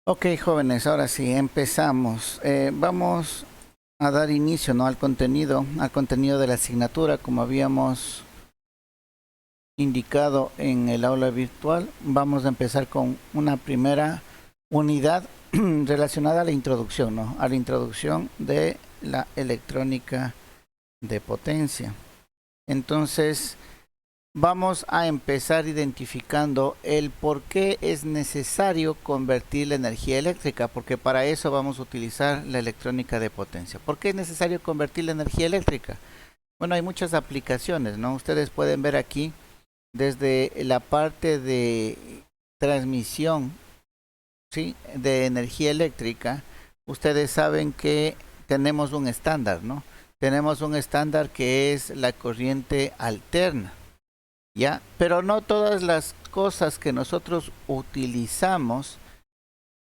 Ok, jóvenes, ahora sí, empezamos. Vamos a dar inicio, ¿no? al contenido de la asignatura, como habíamos indicado en el aula virtual. Vamos a empezar con una primera unidad relacionada a la introducción, ¿no? A la introducción de la electrónica de potencia. Entonces, vamos a empezar identificando el por qué es necesario convertir la energía eléctrica, porque para eso vamos a utilizar la electrónica de potencia. ¿Por qué es necesario convertir la energía eléctrica? Bueno, hay muchas aplicaciones, ¿no? Ustedes pueden ver aquí desde la parte de transmisión, ¿sí? De energía eléctrica. Ustedes saben que tenemos un estándar, ¿no? Tenemos un estándar que es la corriente alterna. ¿Ya? Pero no todas las cosas que nosotros utilizamos,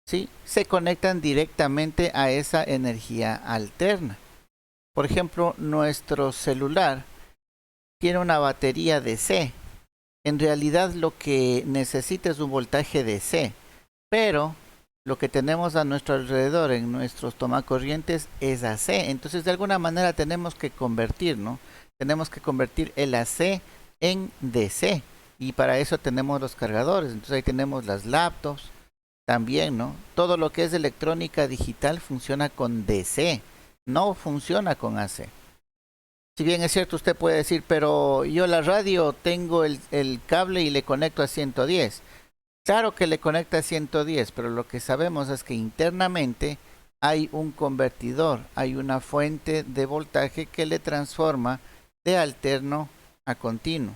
¿sí? Se conectan directamente a esa energía alterna. Por ejemplo, nuestro celular tiene una batería DC. En realidad lo que necesita es un voltaje DC, pero lo que tenemos a nuestro alrededor en nuestros tomacorrientes es AC. Entonces, de alguna manera tenemos que convertir, ¿no? Tenemos que convertir el AC en DC. Y para eso tenemos los cargadores. Entonces ahí tenemos las laptops también, ¿no? Todo lo que es electrónica digital funciona con DC, no funciona con AC. Si bien es cierto, usted puede decir, pero yo la radio tengo el cable y le conecto a 110. Claro que le conecta a 110, pero lo que sabemos es que internamente hay un convertidor, hay una fuente de voltaje que le transforma de alterno a continuo.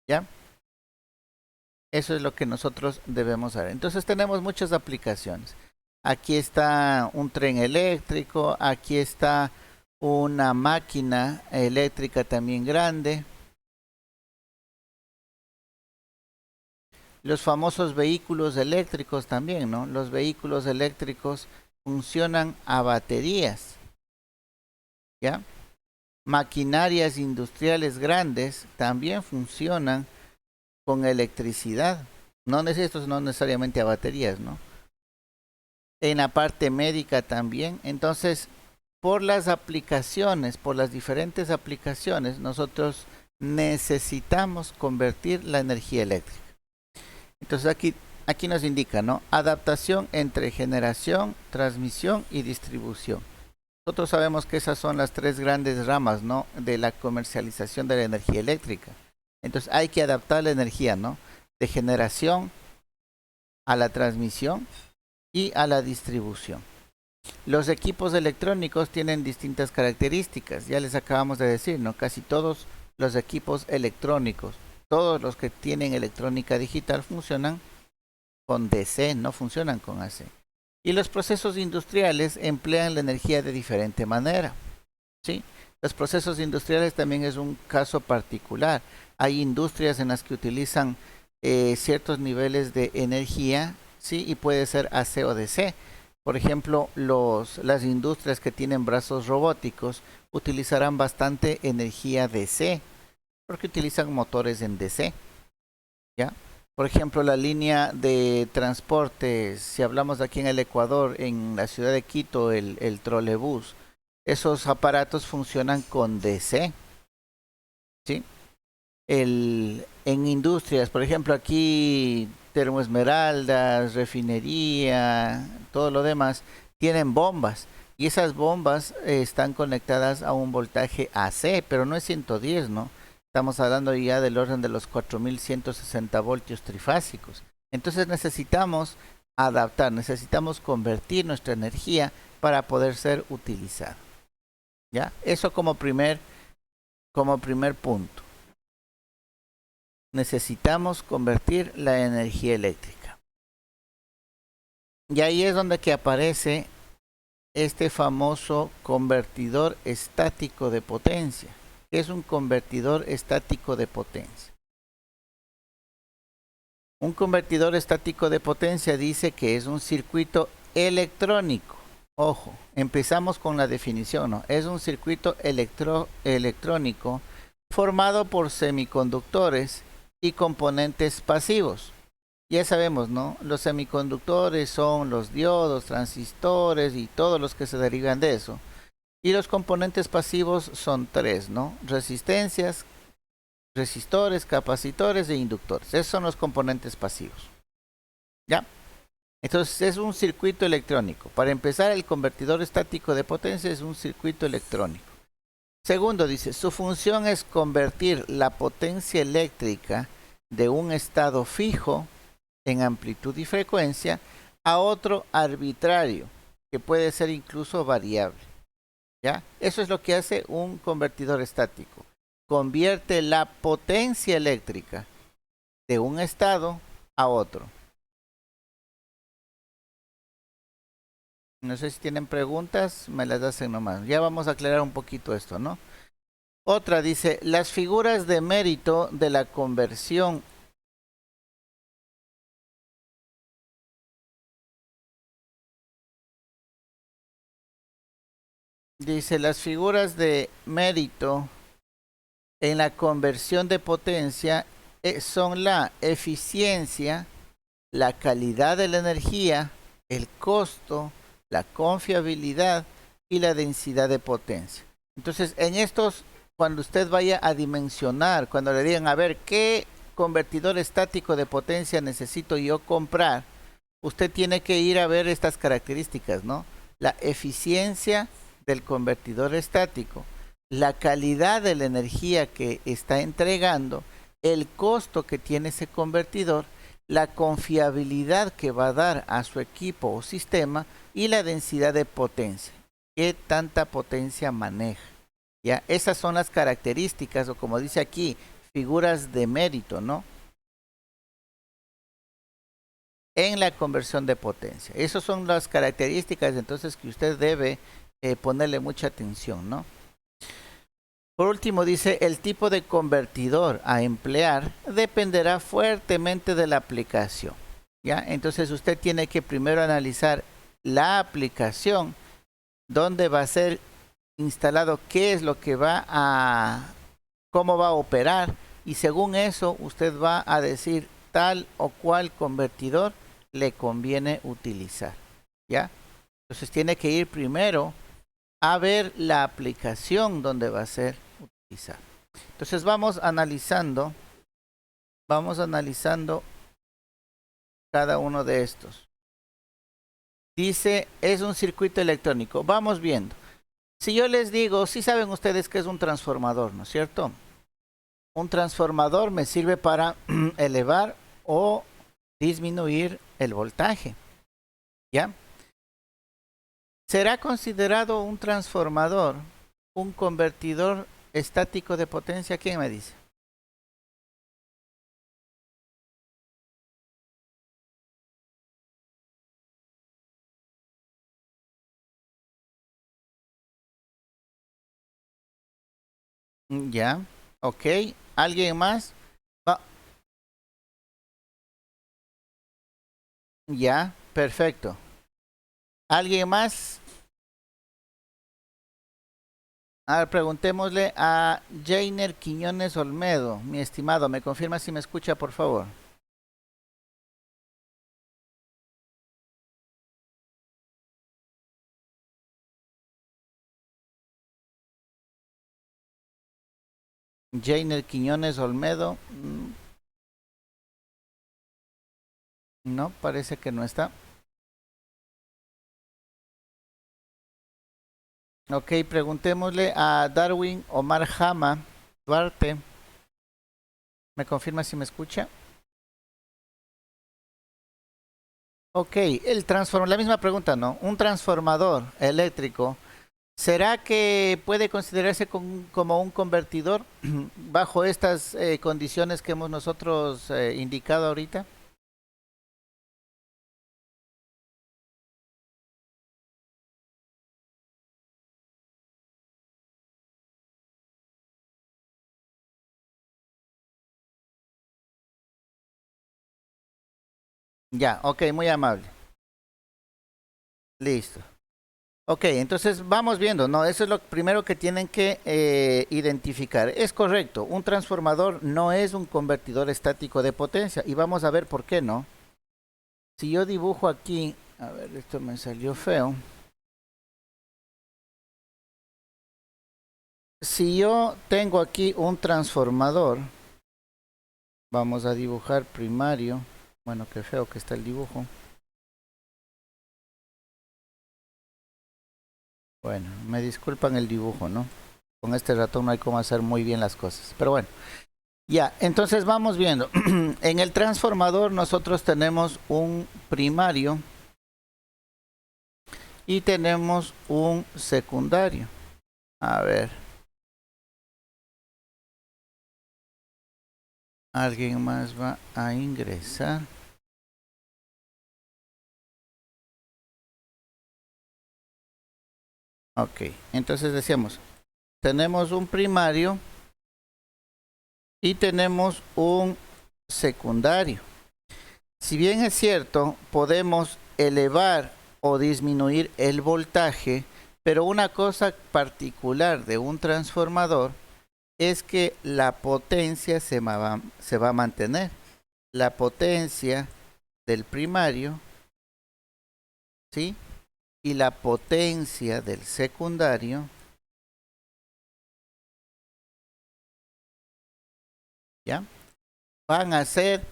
¿Ya? Eso es lo que nosotros debemos saber. Entonces tenemos muchas aplicaciones. Aquí está un tren eléctrico, aquí está una máquina eléctrica también grande. Los famosos vehículos eléctricos también, ¿no? Los vehículos eléctricos funcionan a baterías, ¿ya? Maquinarias industriales grandes también funcionan con electricidad. Estos no necesariamente a baterías, ¿no? En la parte médica también. Entonces, por las aplicaciones, por las diferentes aplicaciones, nosotros necesitamos convertir la energía eléctrica. Entonces aquí nos indica, ¿no? Adaptación entre generación, transmisión y distribución. Nosotros sabemos que esas son las tres grandes ramas, ¿no? De la comercialización de la energía eléctrica. Entonces hay que adaptar la energía, ¿no? De generación a la transmisión y a la distribución. Los equipos electrónicos tienen distintas características, ya les acabamos de decir, ¿no? Casi todos los equipos electrónicos, todos los que tienen electrónica digital funcionan con DC, no funcionan con AC. Y los procesos industriales emplean la energía de diferente manera, ¿sí? Los procesos industriales también es un caso particular. Hay industrias en las que utilizan ciertos niveles de energía, ¿sí? Y puede ser AC o DC. Por ejemplo, las industrias que tienen brazos robóticos utilizarán bastante energía DC, porque utilizan motores en DC, ¿ya? Por ejemplo, la línea de transporte, si hablamos de aquí en el Ecuador, en la ciudad de Quito, el trolebús, esos aparatos funcionan con DC, ¿sí? En industrias, por ejemplo, aquí Termoesmeraldas, refinería, todo lo demás, tienen bombas. Y esas bombas están conectadas a un voltaje AC, pero no es 110, ¿no? Estamos hablando ya del orden de los 4160 voltios trifásicos. Entonces necesitamos adaptar, necesitamos convertir nuestra energía para poder ser utilizada. ¿Ya? Eso como primer punto. Necesitamos convertir la energía eléctrica. Y ahí es donde que aparece este famoso convertidor estático de potencia. ¿Qué es un convertidor estático de potencia? Un convertidor estático de potencia dice que es un circuito electrónico. Ojo, empezamos con la definición, ¿no? Es un circuito electrónico formado por semiconductores y componentes pasivos. Ya sabemos, ¿no? Los semiconductores son los diodos, transistores y todos los que se derivan de eso. Y los componentes pasivos son tres, ¿no? Resistencias, resistores, capacitores e inductores. Esos son los componentes pasivos. ¿Ya? Entonces es un circuito electrónico. Para empezar, el convertidor estático de potencia es un circuito electrónico. Segundo, dice, su función es convertir la potencia eléctrica de un estado fijo en amplitud y frecuencia a otro arbitrario, que puede ser incluso variable. ¿Ya? Eso es lo que hace un convertidor estático. Convierte la potencia eléctrica de un estado a otro. No sé si tienen preguntas, me las hacen nomás. Ya vamos a aclarar un poquito esto, ¿no? Otra dice, las figuras de mérito de la conversión. Dice, las figuras de mérito en la conversión de potencia son la eficiencia, la calidad de la energía, el costo, la confiabilidad y la densidad de potencia. Entonces, en estos, cuando usted vaya a dimensionar, cuando le digan, a ver, ¿qué convertidor estático de potencia necesito yo comprar? Usted tiene que ir a ver estas características, ¿no? La eficiencia del convertidor estático, la calidad de la energía que está entregando, el costo que tiene ese convertidor, la confiabilidad que va a dar a su equipo o sistema y la densidad de potencia. ¿Qué tanta potencia maneja? ¿Ya? Esas son las características, o como dice aquí, figuras de mérito, ¿no? En la conversión de potencia. Esas son las características entonces que usted debe ponerle mucha atención, ¿no? Por último dice, el tipo de convertidor a emplear dependerá fuertemente de la aplicación. ¿Ya? Entonces usted tiene que primero analizar la aplicación, dónde va a ser instalado, qué es lo que va a, cómo va a operar, y según eso usted va a decir tal o cual convertidor le conviene utilizar. ¿Ya? Entonces tiene que ir primero a ver la aplicación donde va a ser utilizar. Entonces vamos analizando cada uno de estos. Dice, es un circuito electrónico. Vamos viendo. Si yo les digo, sí saben ustedes que es un transformador, ¿no es cierto? Un transformador me sirve para elevar o disminuir el voltaje. ¿Ya? ¿Será considerado un transformador un convertidor estático de potencia? ¿Quién me dice? Ya, ok. ¿Alguien más? Va- Ya, perfecto. ¿Alguien más? A ver, preguntémosle a Jainer Quiñones Olmedo, mi estimado. ¿Me confirma si me escucha, por favor? Jainer Quiñones Olmedo. No, parece que no está. Ok, preguntémosle a Darwin Omar Jama Duarte. ¿Me confirma si me escucha? Ok, la misma pregunta, ¿no? Un transformador eléctrico, ¿será que puede considerarse como un convertidor bajo estas condiciones que hemos nosotros indicado ahorita? Ya, ok, muy amable. Listo. Ok, entonces vamos viendo, ¿no? Eso es lo primero que tienen que identificar. Es correcto, un transformador no es un convertidor estático de potencia y vamos a ver por qué no. Si yo dibujo aquí, a ver, esto me salió feo. Si yo tengo aquí un transformador, vamos a dibujar primario. Bueno, qué feo que está el dibujo. Bueno, me disculpan el dibujo, ¿no? Con este ratón no hay cómo hacer muy bien las cosas. Pero bueno, ya, entonces vamos viendo. En el transformador nosotros tenemos un primario y tenemos un secundario. A ver, alguien más va a ingresar. Ok, entonces decíamos, tenemos un primario y tenemos un secundario. Si bien es cierto, podemos elevar o disminuir el voltaje, pero una cosa particular de un transformador es que la potencia se va a mantener. La potencia del primario, ¿sí? Y la potencia del secundario, ¿ya? Van a ser,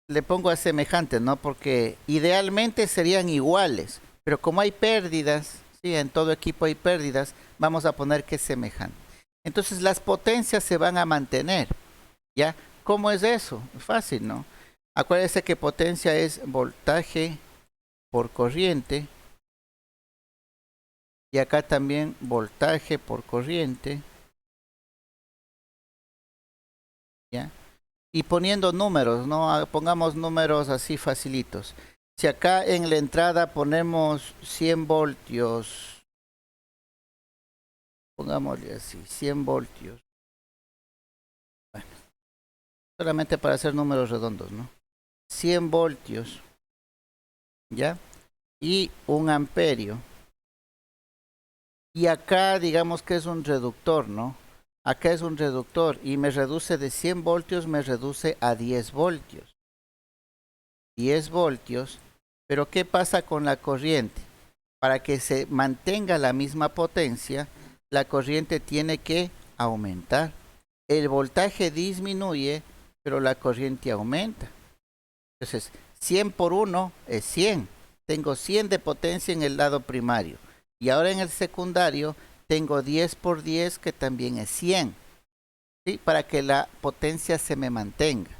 le pongo a semejante, ¿no? Porque idealmente serían iguales, pero como hay pérdidas, ¿sí? En todo equipo hay pérdidas, vamos a poner que es semejante. Entonces las potencias se van a mantener, ¿ya? ¿Cómo es eso? Fácil, ¿no? Acuérdense que potencia es voltaje por corriente y acá también voltaje por corriente, ¿ya? Y poniendo números, ¿no? Pongamos números así facilitos. Si acá en la entrada ponemos 100 voltios, pongámosle así, 100 voltios, bueno, solamente para hacer números redondos, ¿no? 100 voltios, ¿ya? Y un amperio. Y acá digamos que es un reductor, ¿no? Acá es un reductor y me reduce de 100 voltios, me reduce a 10 voltios. 10 voltios, pero ¿qué pasa con la corriente? Para que se mantenga la misma potencia, la corriente tiene que aumentar. El voltaje disminuye, pero la corriente aumenta. Entonces, 100 por 1 es 100. Tengo 100 de potencia en el lado primario. Y ahora en el secundario tengo 10 por 10 que también es 100. ¿Sí? Para que la potencia se me mantenga.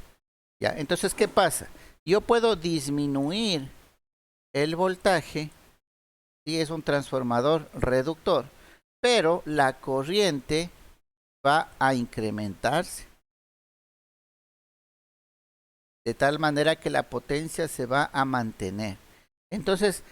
¿Ya? Entonces, ¿qué pasa? Yo puedo disminuir el voltaje, si es un transformador reductor, pero la corriente va a incrementarse de tal manera que la potencia se va a mantener. Entonces,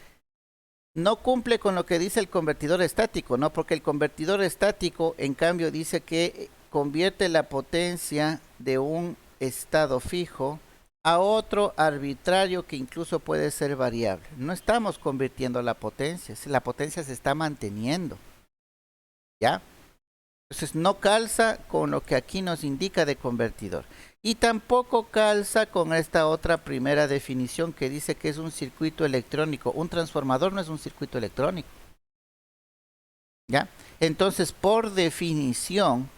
no cumple con lo que dice el convertidor estático, ¿no? Porque el convertidor estático, en cambio, dice que convierte la potencia de un estado fijo a otro arbitrario que incluso puede ser variable. No estamos convirtiendo la potencia se está manteniendo, ¿ya? Entonces no calza con lo que aquí nos indica de convertidor. Y tampoco calza con esta otra primera definición que dice que es un circuito electrónico. Un transformador no es un circuito electrónico, ¿ya? Entonces, por definición,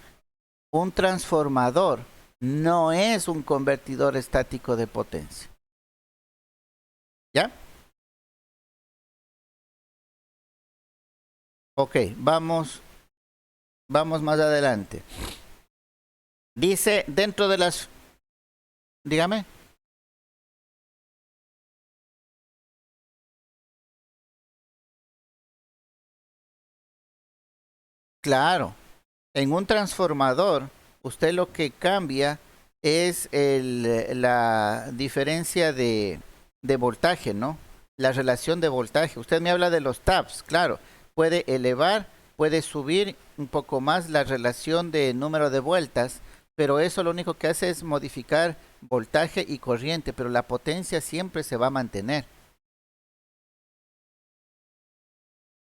un transformador no es un convertidor estático de potencia, ¿ya? Ok, vamos más adelante. Dice dentro de las, dígame. Claro, en un transformador, usted lo que cambia es la diferencia de voltaje, ¿no? La relación de voltaje. Usted me habla de los taps, claro. Puede elevar, puede subir un poco más la relación de número de vueltas, pero eso lo único que hace es modificar voltaje y corriente, pero la potencia siempre se va a mantener.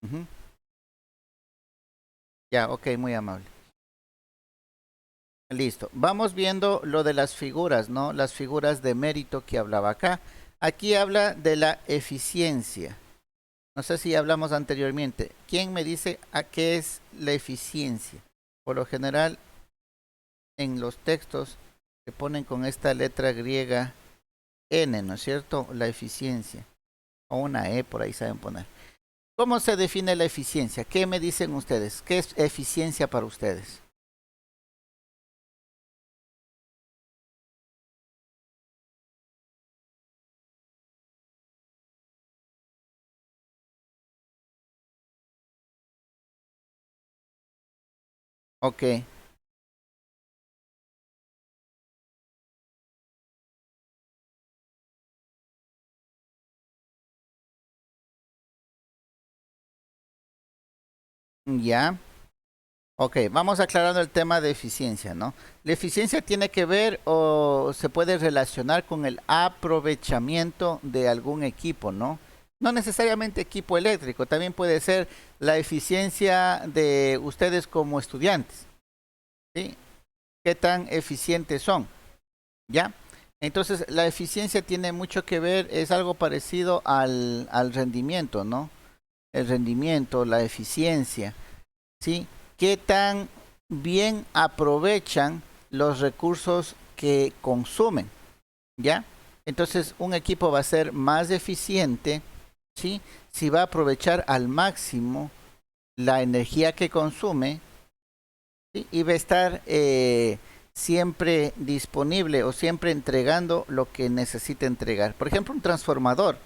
Ujú. Ya, ok, muy amable. Listo. Vamos viendo lo de las figuras, ¿no? Las figuras de mérito que hablaba acá. Aquí habla de la eficiencia. No sé si hablamos anteriormente. ¿Quién me dice a qué es la eficiencia? Por lo general, en los textos se ponen con esta letra griega N, ¿no es cierto? La eficiencia. O una E por ahí saben poner. ¿Cómo se define la eficiencia? ¿Qué me dicen ustedes? ¿Qué es eficiencia para ustedes? Ok, ya. Ok, vamos aclarando el tema de eficiencia, ¿no? La eficiencia tiene que ver o se puede relacionar con el aprovechamiento de algún equipo, ¿no? No necesariamente equipo eléctrico, también puede ser la eficiencia de ustedes como estudiantes, ¿sí? ¿Qué tan eficientes son? ¿Ya? Entonces, la eficiencia tiene mucho que ver, es algo parecido al rendimiento, ¿no? El rendimiento, la eficiencia. ¿Sí? ¿Qué tan bien aprovechan los recursos que consumen? ¿Ya? Entonces, un equipo va a ser más eficiente, ¿sí? Si va a aprovechar al máximo la energía que consume, ¿sí? Y va a estar siempre disponible o siempre entregando lo que necesita entregar. Por ejemplo, un transformador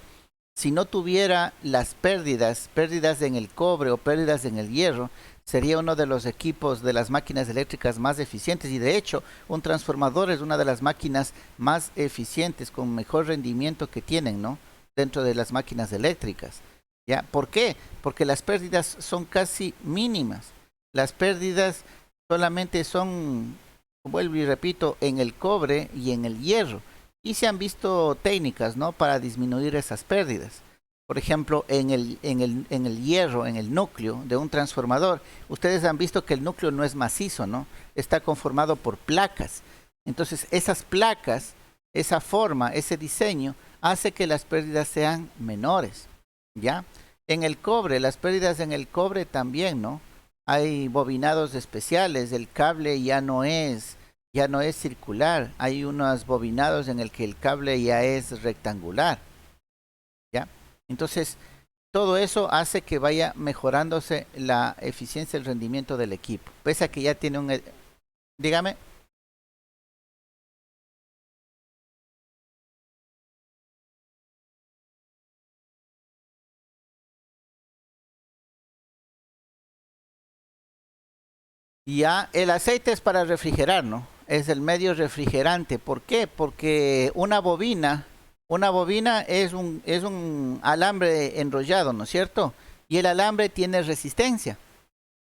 si no tuviera las pérdidas en el cobre o pérdidas en el hierro, sería uno de los equipos de las máquinas eléctricas más eficientes y de hecho un transformador es una de las máquinas más eficientes con mejor rendimiento que tienen, ¿no? Dentro de las máquinas eléctricas. ¿Ya? ¿Por qué? Porque las pérdidas son casi mínimas. Las pérdidas solamente son, vuelvo y repito, en el cobre y en el hierro y se han visto técnicas, ¿no? Para disminuir esas pérdidas. Por ejemplo, en el hierro, en el núcleo de un transformador, ustedes han visto que el núcleo no es macizo, ¿no? Está conformado por placas. Entonces, esas placas, esa forma, ese diseño, hace que las pérdidas sean menores, ¿ya? En el cobre, las pérdidas en el cobre también, ¿no? Hay bobinados especiales, el cable ya no es circular, hay unos bobinados en el que el cable ya es rectangular, ¿ya? Entonces, todo eso hace que vaya mejorándose la eficiencia y el rendimiento del equipo, pese a que ya tiene un... Dígame. Ya, el aceite es para refrigerar, ¿no? Es el medio refrigerante. ¿Por qué? Porque una bobina es un alambre enrollado, ¿no es cierto? Y el alambre tiene resistencia.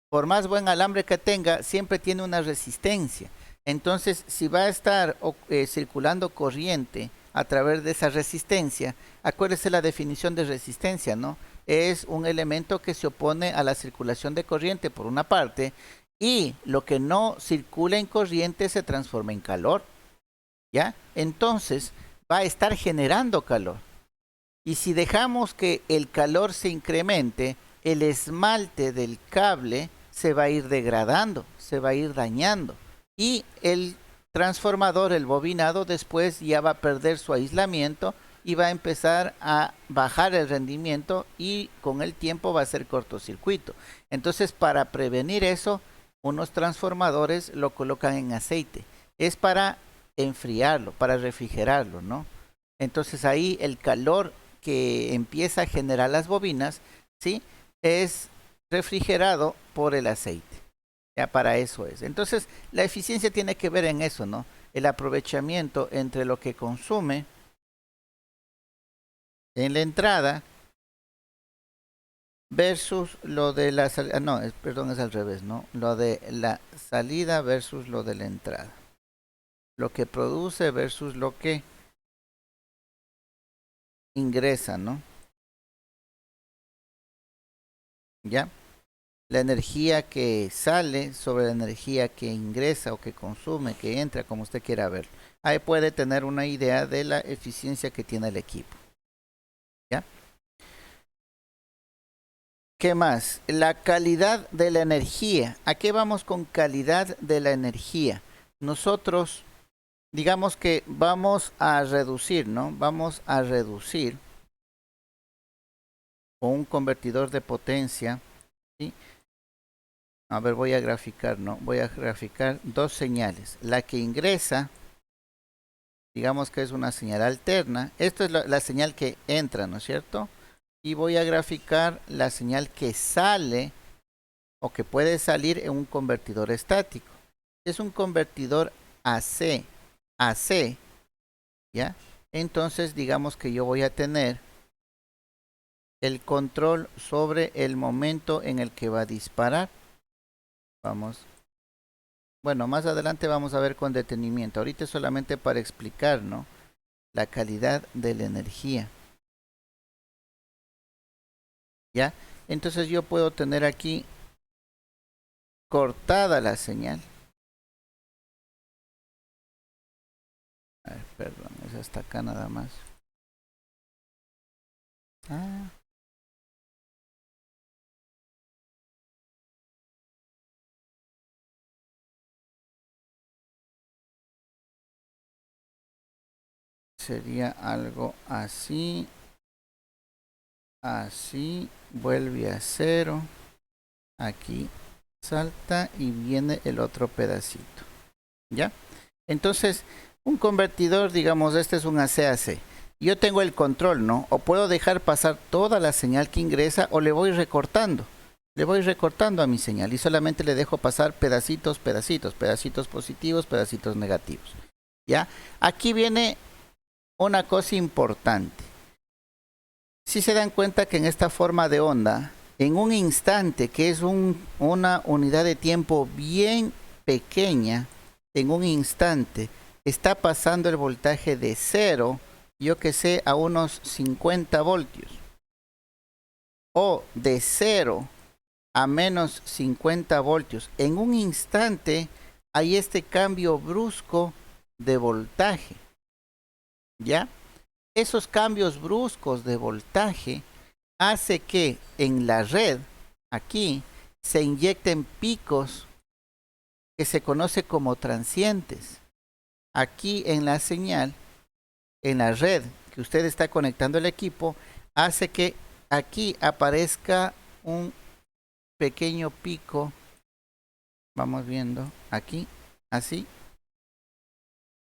Por más buen alambre que tenga, siempre tiene una resistencia. Entonces, si va a estar circulando corriente a través de esa resistencia, acuérdese la definición de resistencia, ¿no? Es un elemento que se opone a la circulación de corriente por una parte y lo que no circula en corriente se transforma en calor, ¿ya? Entonces, va a estar generando calor. Y si dejamos que el calor se incremente, el esmalte del cable se va a ir degradando, se va a ir dañando. Y el transformador, el bobinado, después ya va a perder su aislamiento y va a empezar a bajar el rendimiento y con el tiempo va a ser cortocircuito. Entonces, para prevenir eso, unos transformadores lo colocan en aceite. Es para enfriarlo, para refrigerarlo, ¿no? Entonces ahí el calor que empieza a generar las bobinas, ¿sí? Es refrigerado por el aceite. Ya para eso es. Entonces, la eficiencia tiene que ver en eso, ¿no? El aprovechamiento entre lo que consume en la entrada versus lo de la salida. No, perdón, es al revés, ¿no? Lo de la salida versus lo de la entrada. Lo que produce versus lo que ingresa, ¿no? ¿Ya? la energía que sale sobre la energía que ingresa o que consume, que entra, como usted quiera ver. Ahí puede tener una idea de la eficiencia que tiene el equipo. ¿Ya? ¿Qué más? La calidad de la energía. ¿A qué vamos con calidad de la energía? Nosotros, digamos que vamos a reducir, ¿no? Vamos a reducir con un convertidor de potencia, ¿sí? A ver, voy a graficar, ¿no? Voy a graficar dos señales. La que ingresa, digamos que es una señal alterna. Esto es la señal que entra, ¿no es cierto? Y voy a graficar la señal que sale o que puede salir en un convertidor estático. Es un convertidor AC, ¿ya? Entonces, digamos que yo voy a tener el control sobre el momento en el que va a disparar. Vamos. Bueno, más adelante vamos a ver con detenimiento. Ahorita es solamente para explicar, ¿no? La calidad de la energía. ¿Ya? Entonces yo puedo tener aquí cortada la señal. A ver, perdón, es hasta acá nada más. Ah. Sería algo así. Así. Vuelve a cero. Aquí salta y viene el otro pedacito. ¿Ya? Entonces, un convertidor, digamos, este es un AC-AC. Yo tengo el control, ¿no? O puedo dejar pasar toda la señal que ingresa o le voy recortando. Le voy recortando a mi señal y solamente le dejo pasar pedacitos, pedacitos positivos, pedacitos negativos. ¿Ya? Aquí viene una cosa importante. Si se dan cuenta que en esta forma de onda, en un instante, que es una unidad de tiempo bien pequeña, en un instante, está pasando el voltaje de 0, yo que sé, a unos 50 voltios. O de 0 a menos 50 voltios. En un instante hay este cambio brusco de voltaje. ¿Ya? Esos cambios bruscos de voltaje hace que en la red, aquí, se inyecten picos que se conoce como transientes. Aquí en la señal, en la red que usted está conectando el equipo, hace que aquí aparezca un pequeño pico. Vamos viendo aquí, así,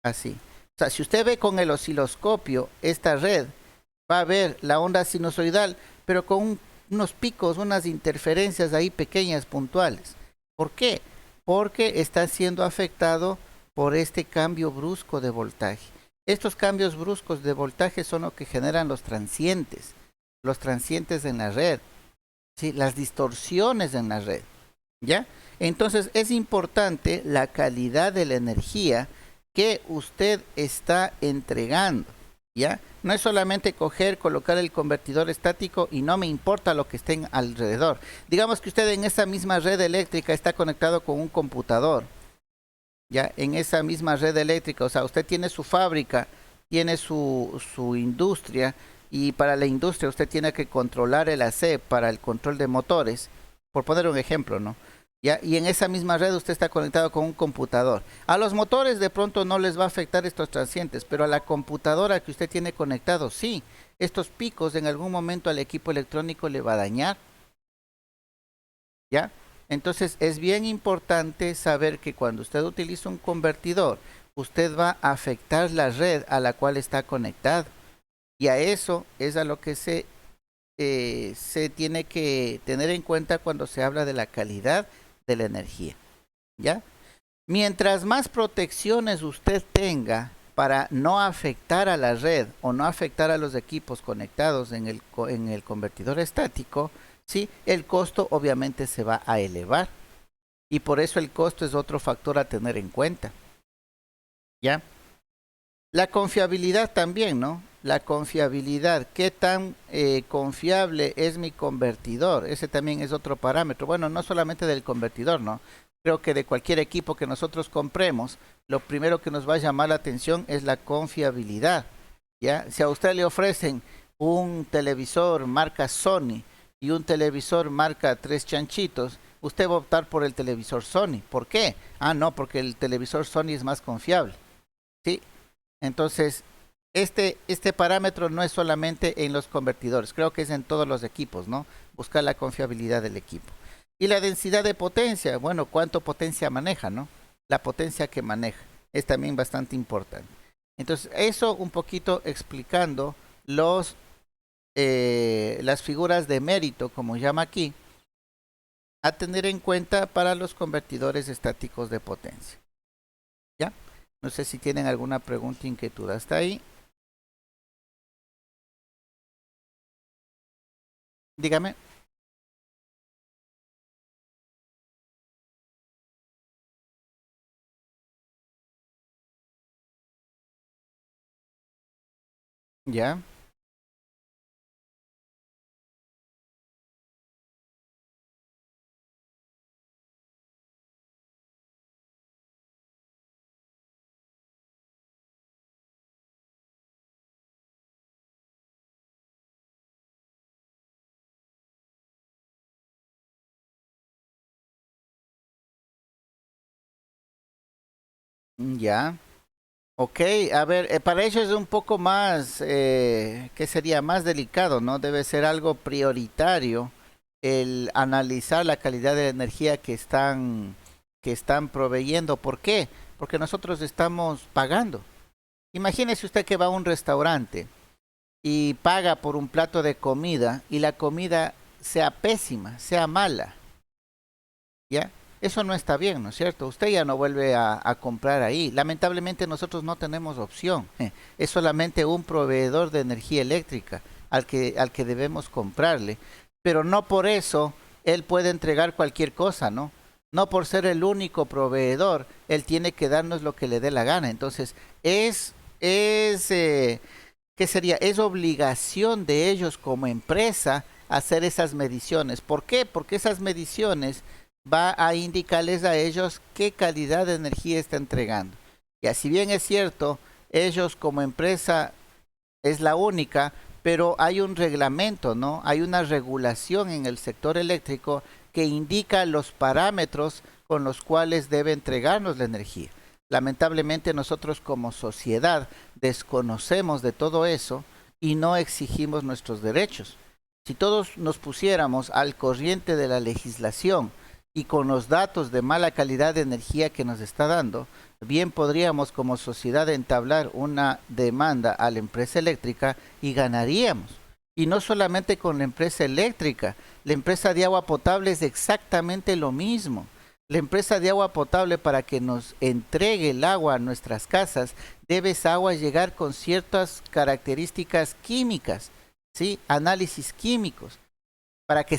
así. O sea, si usted ve con el osciloscopio esta red, va a ver la onda sinusoidal, pero con unos picos, unas interferencias ahí pequeñas, puntuales. ¿Por qué? Porque está siendo afectado por este cambio brusco de voltaje. Estos cambios bruscos de voltaje son lo que generan los transientes en la red, ¿sí? Las distorsiones en la red, ¿ya? Entonces es importante la calidad de la energía que usted está entregando, ¿ya? No es solamente coger, colocar el convertidor estático y no me importa lo que esté alrededor. Digamos que usted en esa misma red eléctrica está conectado con un computador, ¿ya? En esa misma red eléctrica, o sea, usted tiene su fábrica, tiene su industria, y para la industria usted tiene que controlar el AC para el control de motores, por poner un ejemplo, ¿no? ¿Ya? Y en esa misma red usted está conectado con un computador. A los motores de pronto no les va a afectar estos transientes, pero a la computadora que usted tiene conectado, sí. Estos picos en algún momento al equipo electrónico le va a dañar. ¿Ya? Entonces es bien importante saber que cuando usted utiliza un convertidor, usted va a afectar la red a la cual está conectado. Y a eso es a lo que se tiene que tener en cuenta cuando se habla de la calidad de la energía. ¿Ya? Mientras más protecciones usted tenga para no afectar a la red o no afectar a los equipos conectados en el convertidor estático, ¿sí? El costo obviamente se va a elevar. Y por eso el costo es otro factor a tener en cuenta. ¿Ya? La confiabilidad también, ¿no? la confiabilidad. ¿Qué tan confiable es mi convertidor? Ese también es otro parámetro. Bueno, no solamente del convertidor, ¿no? Creo que de cualquier equipo que nosotros compremos, lo primero que nos va a llamar la atención es la confiabilidad. ¿Ya? Si a usted le ofrecen un televisor marca Sony y un televisor marca Tres Chanchitos, usted va a optar por el televisor Sony. ¿Por qué? Ah, no, porque el televisor Sony es más confiable. ¿Sí? Entonces, este parámetro no es solamente en los convertidores, creo que es en todos los equipos, ¿no? Buscar la confiabilidad del equipo. Y la densidad de potencia, bueno, cuánto potencia maneja, ¿no? La potencia que maneja es también bastante importante. Entonces, eso un poquito explicando las figuras de mérito, como llama aquí, a tener en cuenta para los convertidores estáticos de potencia. ¿Ya? No sé si tienen alguna pregunta, inquietud hasta ahí. Dígame. Ya. Ya. Ok, a ver, para ello es un poco más, ¿qué sería? Más delicado, ¿no? Debe ser algo prioritario el analizar la calidad de la energía que están proveyendo. ¿Por qué? Porque nosotros estamos pagando. Imagínese usted que va a un restaurante y paga por un plato de comida y la comida sea pésima, sea mala, ¿ya? Eso no está bien, ¿no es cierto? Usted ya no vuelve a comprar ahí. Lamentablemente nosotros no tenemos opción. Es solamente un proveedor de energía eléctrica al que debemos comprarle. Pero no por eso él puede entregar cualquier cosa, ¿no? No por ser el único proveedor, él tiene que darnos lo que le dé la gana. Entonces, ¿qué sería? Es obligación de ellos como empresa hacer esas mediciones. ¿Por qué? Porque esas mediciones va a indicarles a ellos qué calidad de energía está entregando. Y así bien es cierto, ellos como empresa es la única, pero hay un reglamento, ¿no? Hay una regulación en el sector eléctrico que indica los parámetros con los cuales debe entregarnos la energía. Lamentablemente nosotros como sociedad desconocemos de todo eso y no exigimos nuestros derechos. Si todos nos pusiéramos al corriente de la legislación y con los datos de mala calidad de energía que nos está dando, bien podríamos como sociedad entablar una demanda a la empresa eléctrica y ganaríamos. Y no solamente con la empresa eléctrica, la empresa de agua potable es exactamente lo mismo. La empresa de agua potable, para que nos entregue el agua a nuestras casas, debe esa agua llegar con ciertas características químicas, ¿sí? Análisis químicos. Para que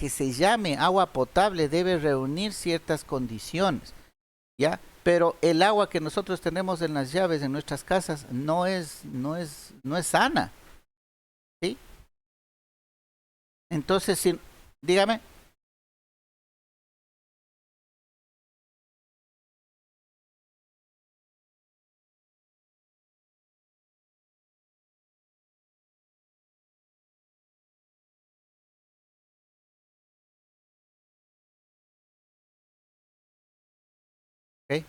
se llame agua potable debe reunir ciertas condiciones, ¿ya? Pero el agua que nosotros tenemos en las llaves en nuestras casas no es sana, ¿sí? Entonces, si, dígame. ¿Ok?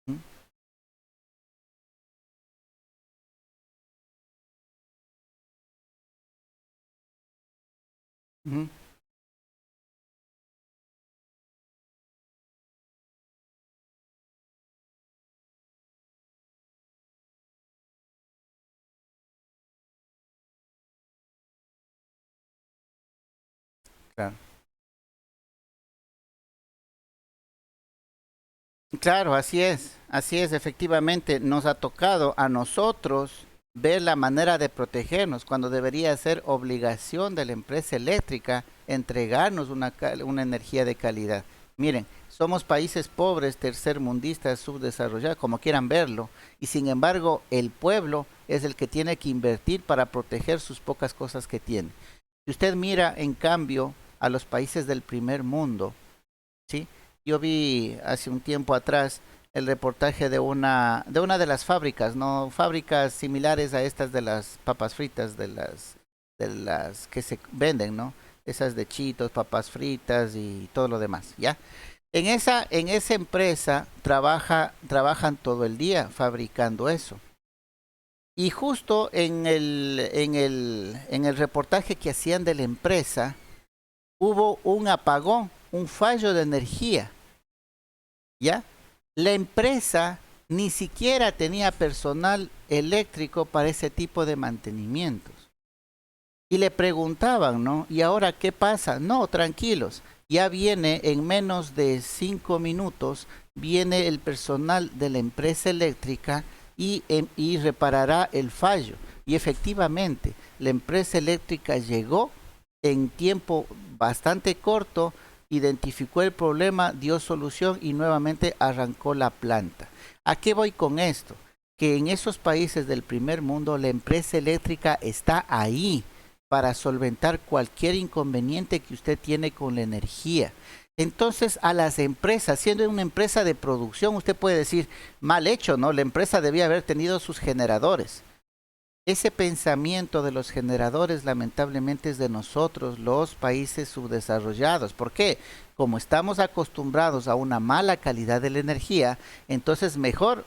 ¿Mm? Ujú. Claro. Claro, así es, efectivamente, nos ha tocado a nosotros ver la manera de protegernos cuando debería ser obligación de la empresa eléctrica entregarnos una energía de calidad. Miren, Somos países pobres, tercermundistas, subdesarrollados, como quieran verlo, y sin embargo el pueblo es el que tiene que invertir para proteger sus pocas cosas que tiene. Si usted mira, en cambio, a los países del primer mundo, ¿sí? Yo vi hace un tiempo atrás el reportaje de una de las fábricas, ¿no? Fábricas similares a estas de las papas fritas, de las que se venden, ¿no? Esas de Chitos, papas fritas y todo lo demás, ¿ya? En esa empresa trabajan todo el día fabricando eso. Y justo en el reportaje que hacían de la empresa, hubo un apagón, un fallo de energía, ¿ya? La empresa ni siquiera tenía personal eléctrico para ese tipo de mantenimientos. Y le preguntaban, ¿no? ¿Y ahora qué pasa? No, tranquilos, ya viene en menos de 5 minutos, viene el personal de la empresa eléctrica y reparará el fallo. Y efectivamente, la empresa eléctrica llegó en tiempo bastante corto, identificó el problema, dio solución y nuevamente arrancó la planta. ¿A qué voy con esto? Que en esos países del primer mundo la empresa eléctrica está ahí para solventar cualquier inconveniente que usted tiene con la energía. Entonces, a las empresas, siendo una empresa de producción, usted puede decir, mal hecho, ¿no? La empresa debía haber tenido sus generadores. Ese pensamiento de los generadores lamentablemente es de nosotros, los países subdesarrollados. ¿Por qué? Como estamos acostumbrados a una mala calidad de la energía, entonces mejor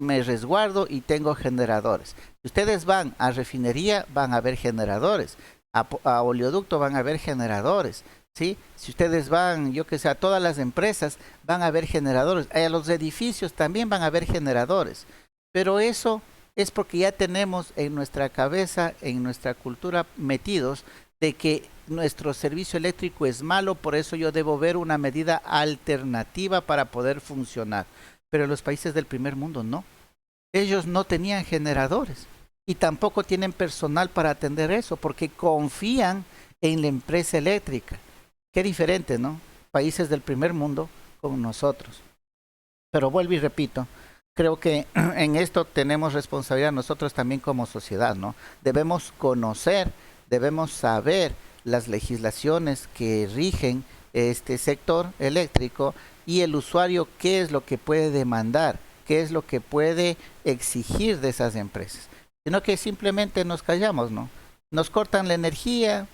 me resguardo y tengo generadores. Si ustedes van a refinería, van a ver generadores. A oleoducto van a ver generadores. ¿Sí? Si ustedes van, yo que sé, a todas las empresas, van a ver generadores. A los edificios también van a ver generadores. Pero eso es porque ya tenemos en nuestra cabeza, en nuestra cultura metidos de que nuestro servicio eléctrico es malo, por eso yo debo ver una medida alternativa para poder funcionar. Pero los países del primer mundo no. Ellos no tenían generadores y tampoco tienen personal para atender eso porque confían en la empresa eléctrica. Qué diferente, ¿no? Países del primer mundo con nosotros. Pero vuelvo y repito, creo que en esto tenemos responsabilidad nosotros también como sociedad, ¿no? Debemos conocer, debemos saber las legislaciones que rigen este sector eléctrico y el usuario qué es lo que puede demandar, qué es lo que puede exigir de esas empresas. Sino que simplemente nos callamos, ¿no? Nos cortan la energía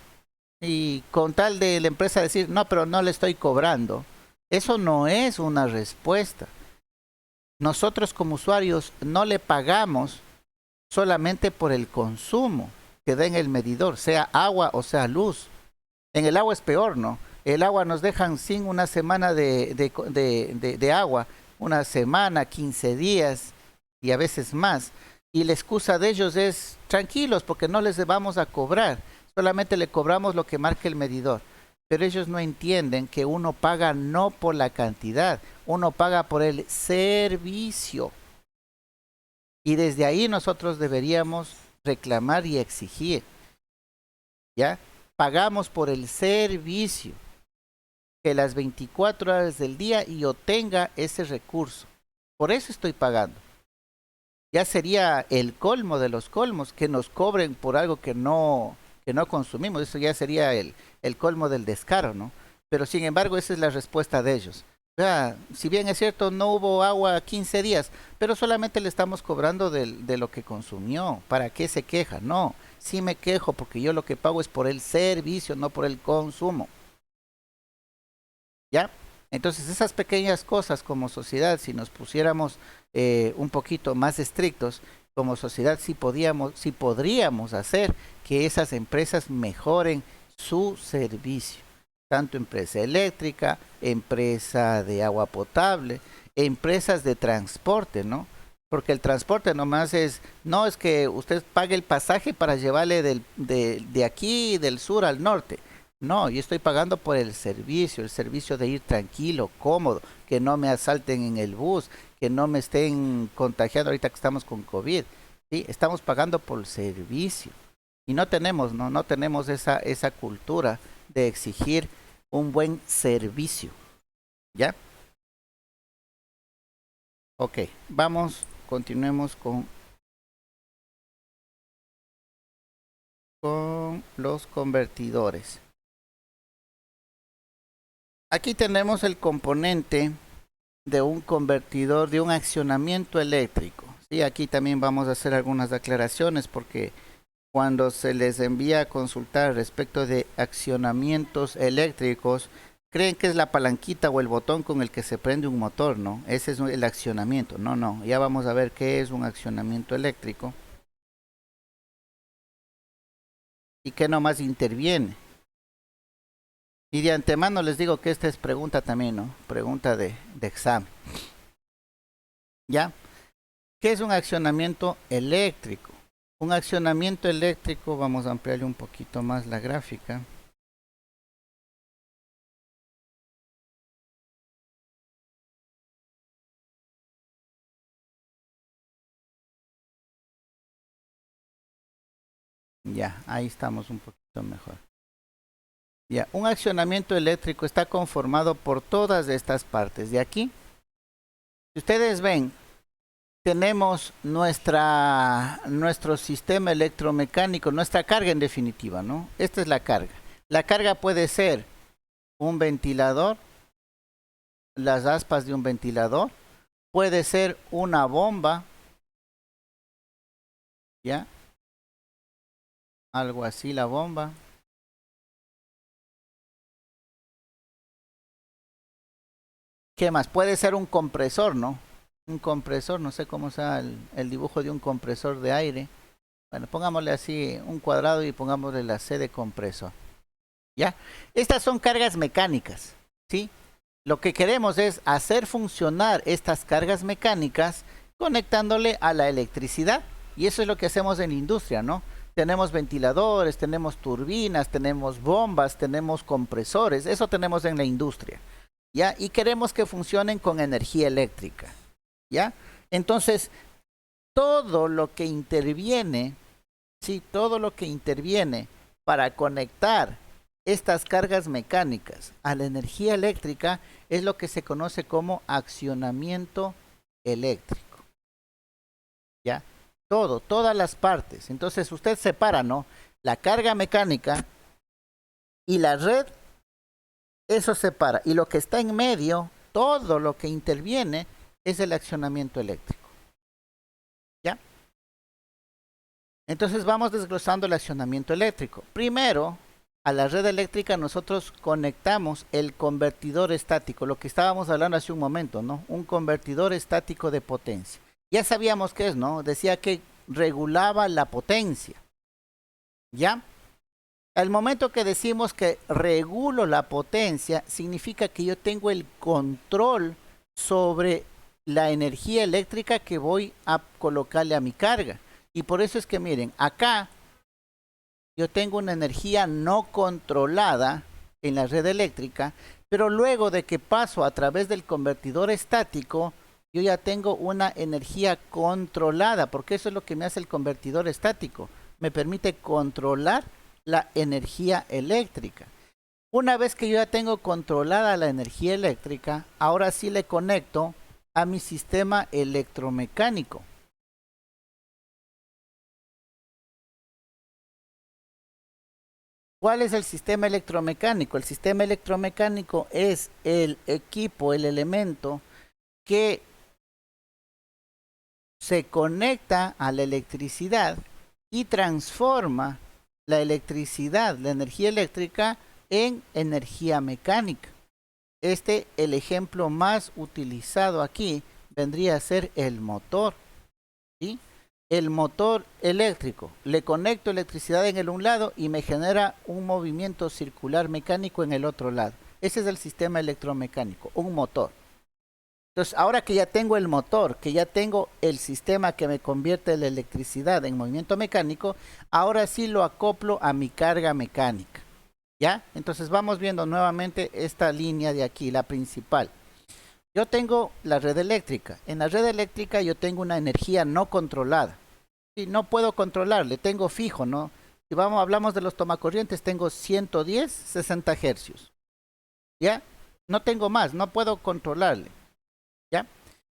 y con tal de la empresa decir, no, pero no le estoy cobrando. Eso no es una respuesta. Nosotros como usuarios no le pagamos solamente por el consumo que da en el medidor, sea agua o sea luz. En el agua es peor, ¿no? El agua nos dejan sin una semana de agua, una semana, 15 días y a veces más. Y la excusa de ellos es, tranquilos, porque no les vamos a cobrar, solamente le cobramos lo que marca el medidor. Pero ellos no entienden que uno paga no por la cantidad, uno paga por el servicio. Y desde ahí nosotros deberíamos reclamar y exigir, ¿ya? Pagamos por el servicio, que las 24 horas del día yo tenga ese recurso. Por eso estoy pagando. Ya sería el colmo de los colmos que nos cobren por algo que no consumimos. Eso ya sería el colmo del descaro, ¿no? Pero sin embargo, esa es la respuesta de ellos. O sea, si bien es cierto, no hubo agua 15 días, pero solamente le estamos cobrando de lo que consumió. ¿Para qué se queja? No, sí me quejo porque yo lo que pago es por el servicio, no por el consumo. ¿Ya? Entonces esas pequeñas cosas como sociedad, si nos pusiéramos un poquito más estrictos, como sociedad sí podríamos hacer que esas empresas mejoren su servicio. Tanto empresa eléctrica, empresa de agua potable, empresas de transporte, ¿no? Porque el transporte nomás no es que usted pague el pasaje para llevarle de aquí, del sur al norte. No, yo estoy pagando por el servicio de ir tranquilo, cómodo, que no me asalten en el bus, que no me estén contagiando ahorita que estamos con COVID. ¿Sí? Estamos pagando por el servicio. Y no tenemos esa cultura de exigir un buen servicio. ¿Ya? Ok, vamos, continuemos con los convertidores. Aquí tenemos el componente de un convertidor, de un accionamiento eléctrico. Sí, aquí también vamos a hacer algunas aclaraciones porque cuando se les envía a consultar respecto de accionamientos eléctricos, creen que es la palanquita o el botón con el que se prende un motor, ¿no? Ese es el accionamiento. No, no, ya vamos a ver qué es un accionamiento eléctrico y qué nomás interviene. Y de antemano les digo que esta es pregunta también, ¿no? Pregunta de examen. ¿Ya? ¿Qué es un accionamiento eléctrico? Un accionamiento eléctrico, vamos a ampliarle un poquito más la gráfica. Ya, ahí estamos un poquito mejor. Ya, un accionamiento eléctrico está conformado por todas estas partes. De aquí, si ustedes ven, tenemos nuestro sistema electromecánico, nuestra carga en definitiva, ¿no? Esta es la carga. La carga puede ser un ventilador, las aspas de un ventilador, puede ser una bomba, ¿ya? Algo así la bomba. ¿Qué más? Puede ser un compresor, ¿no? Un compresor, no sé cómo sea el dibujo de un compresor de aire. Bueno, pongámosle así un cuadrado y pongámosle la C de compresor. ¿Ya? Estas son cargas mecánicas, ¿sí? Lo que queremos es hacer funcionar estas cargas mecánicas conectándole a la electricidad. Y eso es lo que hacemos en la industria, ¿no? Tenemos ventiladores, tenemos turbinas, tenemos bombas, tenemos compresores. Eso tenemos en la industria, ¿ya? Y queremos que funcionen con energía eléctrica, ¿ya? Entonces, todo lo que interviene, sí, todo lo que interviene para conectar estas cargas mecánicas a la energía eléctrica es lo que se conoce como accionamiento eléctrico, ¿ya? Todo, todas las partes. Entonces usted separa, ¿no? La carga mecánica y la red, eso separa. Y lo que está en medio, todo lo que interviene es el accionamiento eléctrico, ¿ya? Entonces vamos desglosando el accionamiento eléctrico. Primero, a la red eléctrica nosotros conectamos el convertidor estático, lo que estábamos hablando hace un momento, ¿no? Un convertidor estático de potencia. Ya sabíamos qué es, ¿no? Decía que regulaba la potencia, ¿ya? Al momento que decimos que regulo la potencia, significa que yo tengo el control sobre la energía eléctrica que voy a colocarle a mi carga. Y por eso es que miren, acá yo tengo una energía no controlada en la red eléctrica, pero luego de que paso a través del convertidor estático, yo ya tengo una energía controlada, porque eso es lo que me hace el convertidor estático. Me permite controlar la energía eléctrica. Una vez que yo ya tengo controlada la energía eléctrica, ahora sí le conecto a mi sistema electromecánico. ¿Cuál es el sistema electromecánico? El sistema electromecánico es el equipo, el elemento que se conecta a la electricidad y transforma la electricidad, la energía eléctrica, en energía mecánica. El ejemplo más utilizado aquí vendría a ser el motor, ¿sí? El motor eléctrico. Le conecto electricidad en el un lado y me genera un movimiento circular mecánico en el otro lado. Ese es el sistema electromecánico, un motor. Entonces, ahora que ya tengo el motor, que ya tengo el sistema que me convierte la electricidad en movimiento mecánico, ahora sí lo acoplo a mi carga mecánica, ¿ya? Entonces vamos viendo nuevamente esta línea de aquí, la principal. Yo tengo la red eléctrica. En la red eléctrica yo tengo una energía no controlada. Y no puedo controlarle, tengo fijo, ¿no? Si hablamos de los tomacorrientes, tengo 110, 60 hercios. ¿Ya? No tengo más, no puedo controlarle. ¿Ya?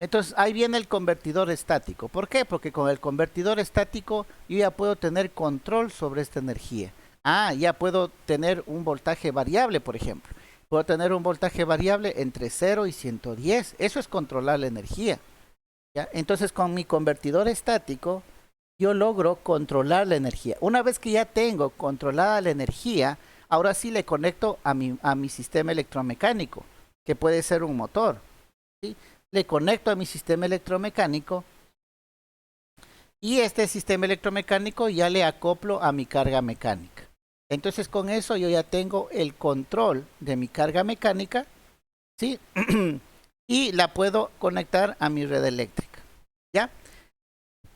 Entonces ahí viene el convertidor estático. ¿Por qué? Porque con el convertidor estático yo ya puedo tener control sobre esta energía. Ah, ya puedo tener un voltaje variable, por ejemplo. Puedo tener un voltaje variable entre 0 y 110. Eso es controlar la energía. ¿Ya? Entonces con mi convertidor estático yo logro controlar la energía. Una vez que ya tengo controlada la energía, ahora sí le conecto a mi sistema electromecánico, que puede ser un motor. ¿Sí? Le conecto a mi sistema electromecánico y este sistema electromecánico ya le acoplo a mi carga mecánica. Entonces con eso yo ya tengo el control de mi carga mecánica, ¿sí? Y la puedo conectar a mi red eléctrica, ¿ya?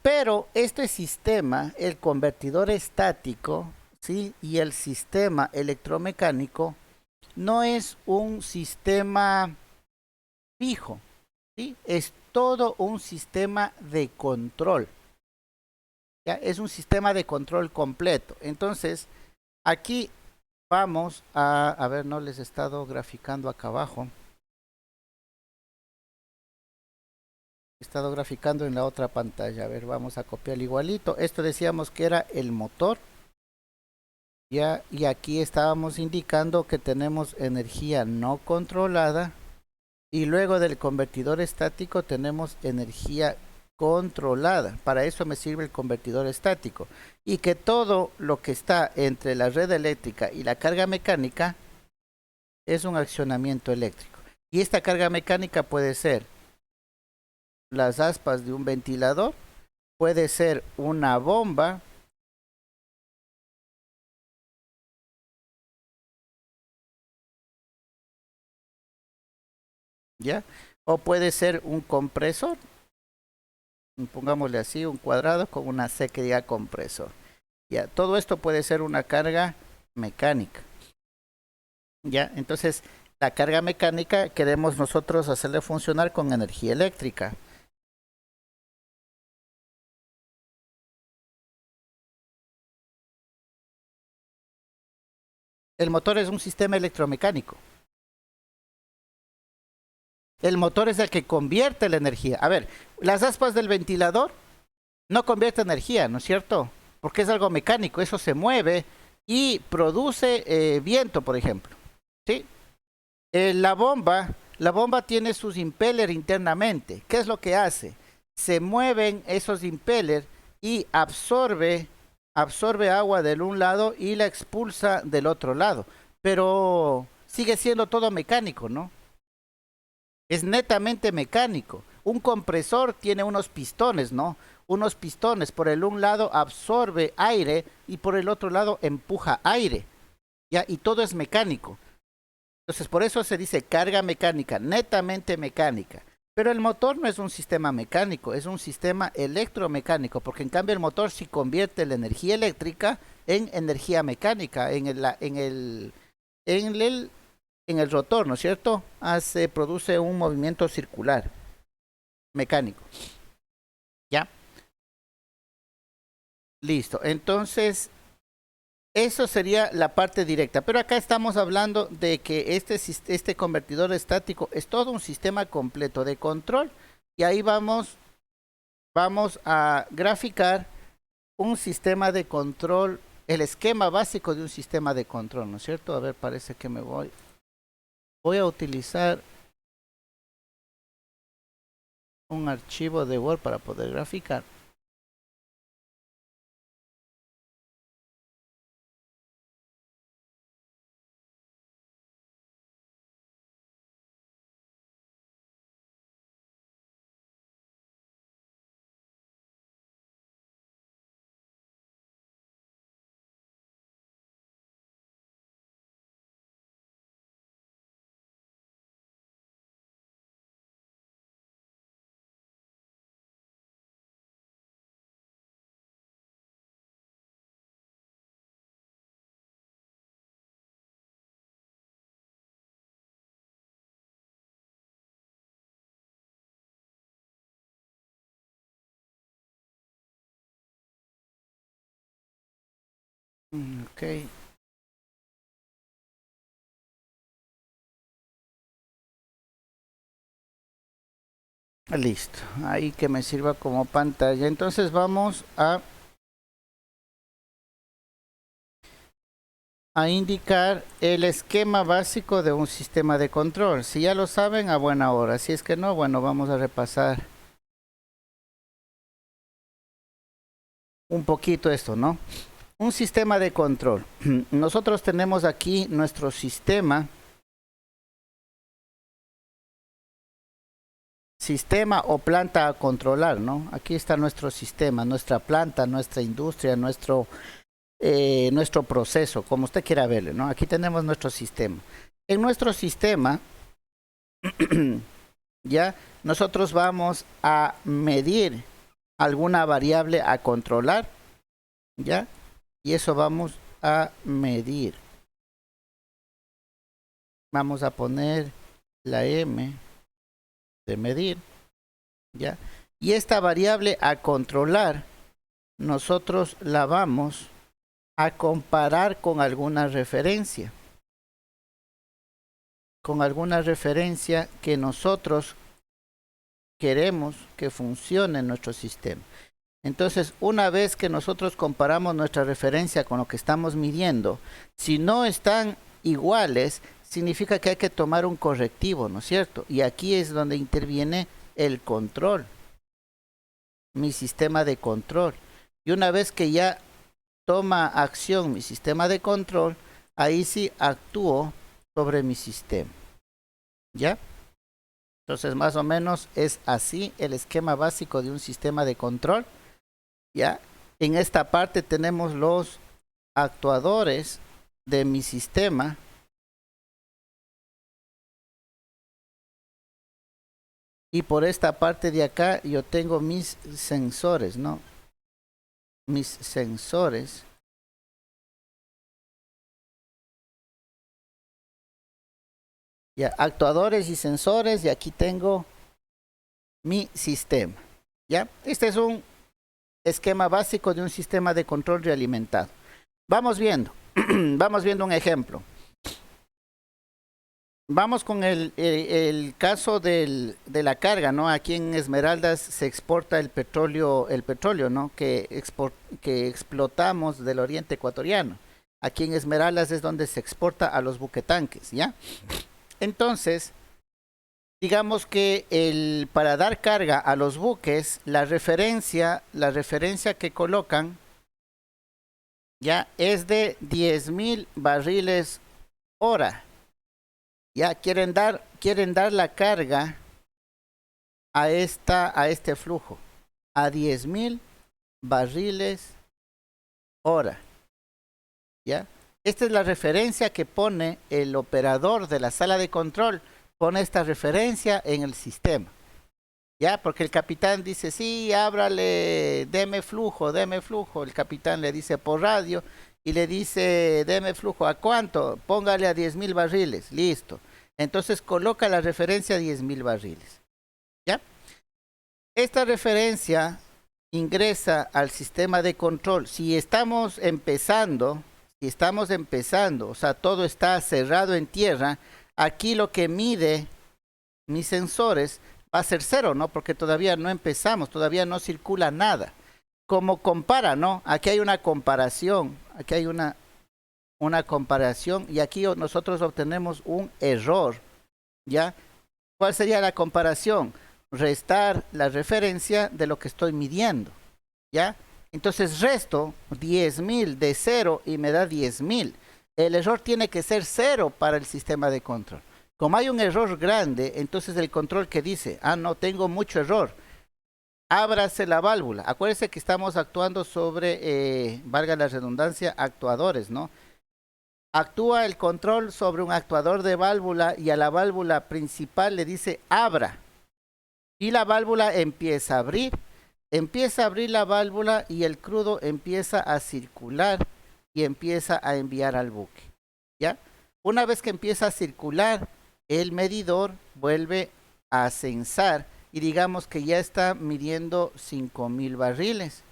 Pero este sistema, el convertidor estático, ¿sí? Y el sistema electromecánico no es un sistema fijo, ¿sí? Es todo un sistema de control. ¿Ya? Es un sistema de control completo. Entonces, aquí vamos a ver, no les he estado graficando acá abajo. He estado graficando en la otra pantalla. A ver, vamos a copiar igualito. Esto decíamos que era el motor. Ya, y aquí estábamos indicando que tenemos energía no controlada. Y luego del convertidor estático tenemos energía controlada. Para eso me sirve el convertidor estático. Y que todo lo que está entre la red eléctrica y la carga mecánica es un accionamiento eléctrico. Y esta carga mecánica puede ser las aspas de un ventilador, puede ser una bomba, ¿ya? O puede ser un compresor, pongámosle así, un cuadrado con una sequía compresor. Ya, todo esto puede ser una carga mecánica. Ya, entonces la carga mecánica queremos nosotros hacerle funcionar con energía eléctrica. El motor es un sistema electromecánico. El motor es el que convierte la energía. A ver, las aspas del ventilador no convierte energía, ¿no es cierto? Porque es algo mecánico, eso se mueve y produce viento, por ejemplo. ¿Sí? La bomba tiene sus impellers internamente. ¿Qué es lo que hace? Se mueven esos impellers y absorbe agua del un lado y la expulsa del otro lado. Pero sigue siendo todo mecánico, ¿no? Es netamente mecánico. Un compresor tiene unos pistones, ¿no? Unos pistones. Por el un lado absorbe aire y por el otro lado empuja aire. ¿Ya? Y todo es mecánico. Entonces, por eso se dice carga mecánica, netamente mecánica. Pero el motor no es un sistema mecánico, es un sistema electromecánico, porque en cambio el motor sí convierte la energía eléctrica en energía mecánica, en el, en el rotor, ¿no es cierto? Produce un movimiento circular mecánico. ¿Ya? Listo. Entonces, eso sería la parte directa, pero acá estamos hablando de que este convertidor estático es todo un sistema completo de control y ahí vamos a graficar un sistema de control, el esquema básico de un sistema de control, ¿no es cierto? A ver, parece que voy a utilizar un archivo de Word para poder graficar. Ok, Listo, ahí que me sirva como pantalla. Entonces vamos a indicar el esquema básico de un sistema de control. Si ya lo saben, a buena hora. Si es que no, bueno, vamos a repasar un poquito esto, ¿no? Un sistema de control. Nosotros tenemos aquí nuestro sistema o planta a controlar, ¿no? Aquí está nuestro sistema, nuestra planta, nuestra industria, nuestro proceso, como usted quiera verlo, ¿no? Aquí tenemos nuestro sistema. En nuestro sistema, ya nosotros vamos a medir alguna variable a controlar, ¿ya? Y eso vamos a medir. Vamos a poner la M de medir, ¿ya? Y esta variable a controlar, nosotros la vamos a comparar con alguna referencia. Con alguna referencia que nosotros queremos que funcione en nuestro sistema. Entonces, una vez que nosotros comparamos nuestra referencia con lo que estamos midiendo, si no están iguales, significa que hay que tomar un correctivo, ¿no es cierto? Y aquí es donde interviene el control, mi sistema de control. Y una vez que ya toma acción mi sistema de control, ahí sí actúo sobre mi sistema, ¿ya? Entonces, más o menos es así el esquema básico de un sistema de control, ¿ya? En esta parte tenemos los actuadores de mi sistema. Y por esta parte de acá yo tengo mis sensores, ¿no? Mis sensores. Ya, actuadores y sensores, y aquí tengo mi sistema. ¿Ya? Este es un esquema básico de un sistema de control realimentado. Vamos viendo, vamos viendo un ejemplo. Vamos con el caso de la carga, ¿no? Aquí en Esmeraldas se exporta el petróleo, ¿no? Que explotamos del oriente ecuatoriano. Aquí en Esmeraldas es donde se exporta a los buquetanques, ¿ya? Entonces, digamos que para dar carga a los buques, la referencia que colocan, ya, es de 10.000 barriles hora. Ya quieren dar la carga a este flujo, a 10.000 barriles hora. ¿Ya? Esta es la referencia que pone el operador de la sala de control, pone esta referencia en el sistema. ¿Ya? Porque el capitán dice, sí, ábrale, deme flujo. El capitán le dice por radio y le dice, deme flujo. ¿A cuánto? Póngale a 10.000 barriles. Listo. Entonces coloca la referencia a 10.000 barriles. ¿Ya? Esta referencia ingresa al sistema de control. Si estamos empezando, o sea, todo está cerrado en tierra, aquí lo que mide mis sensores va a ser cero, ¿no? Porque todavía no empezamos, todavía no circula nada. Como compara, ¿no? Aquí hay una comparación, aquí hay una comparación y aquí nosotros obtenemos un error, ¿ya? ¿Cuál sería la comparación? Restar la referencia de lo que estoy midiendo, ¿ya? Entonces resto 10.000 de 0 y me da 10.000. El error tiene que ser 0 para el sistema de control. Como hay un error grande, entonces el control que dice, no, tengo mucho error, ábrase la válvula. Acuérdense que estamos actuando sobre, valga la redundancia, actuadores, ¿no? Actúa el control sobre un actuador de válvula y a la válvula principal le dice abra. Y la válvula empieza a abrir. Empieza a abrir la válvula y el crudo empieza a circular y empieza a enviar al buque. ¿Ya? Una vez que empieza a circular, el medidor vuelve a censar y digamos que ya está midiendo 5.000 barriles.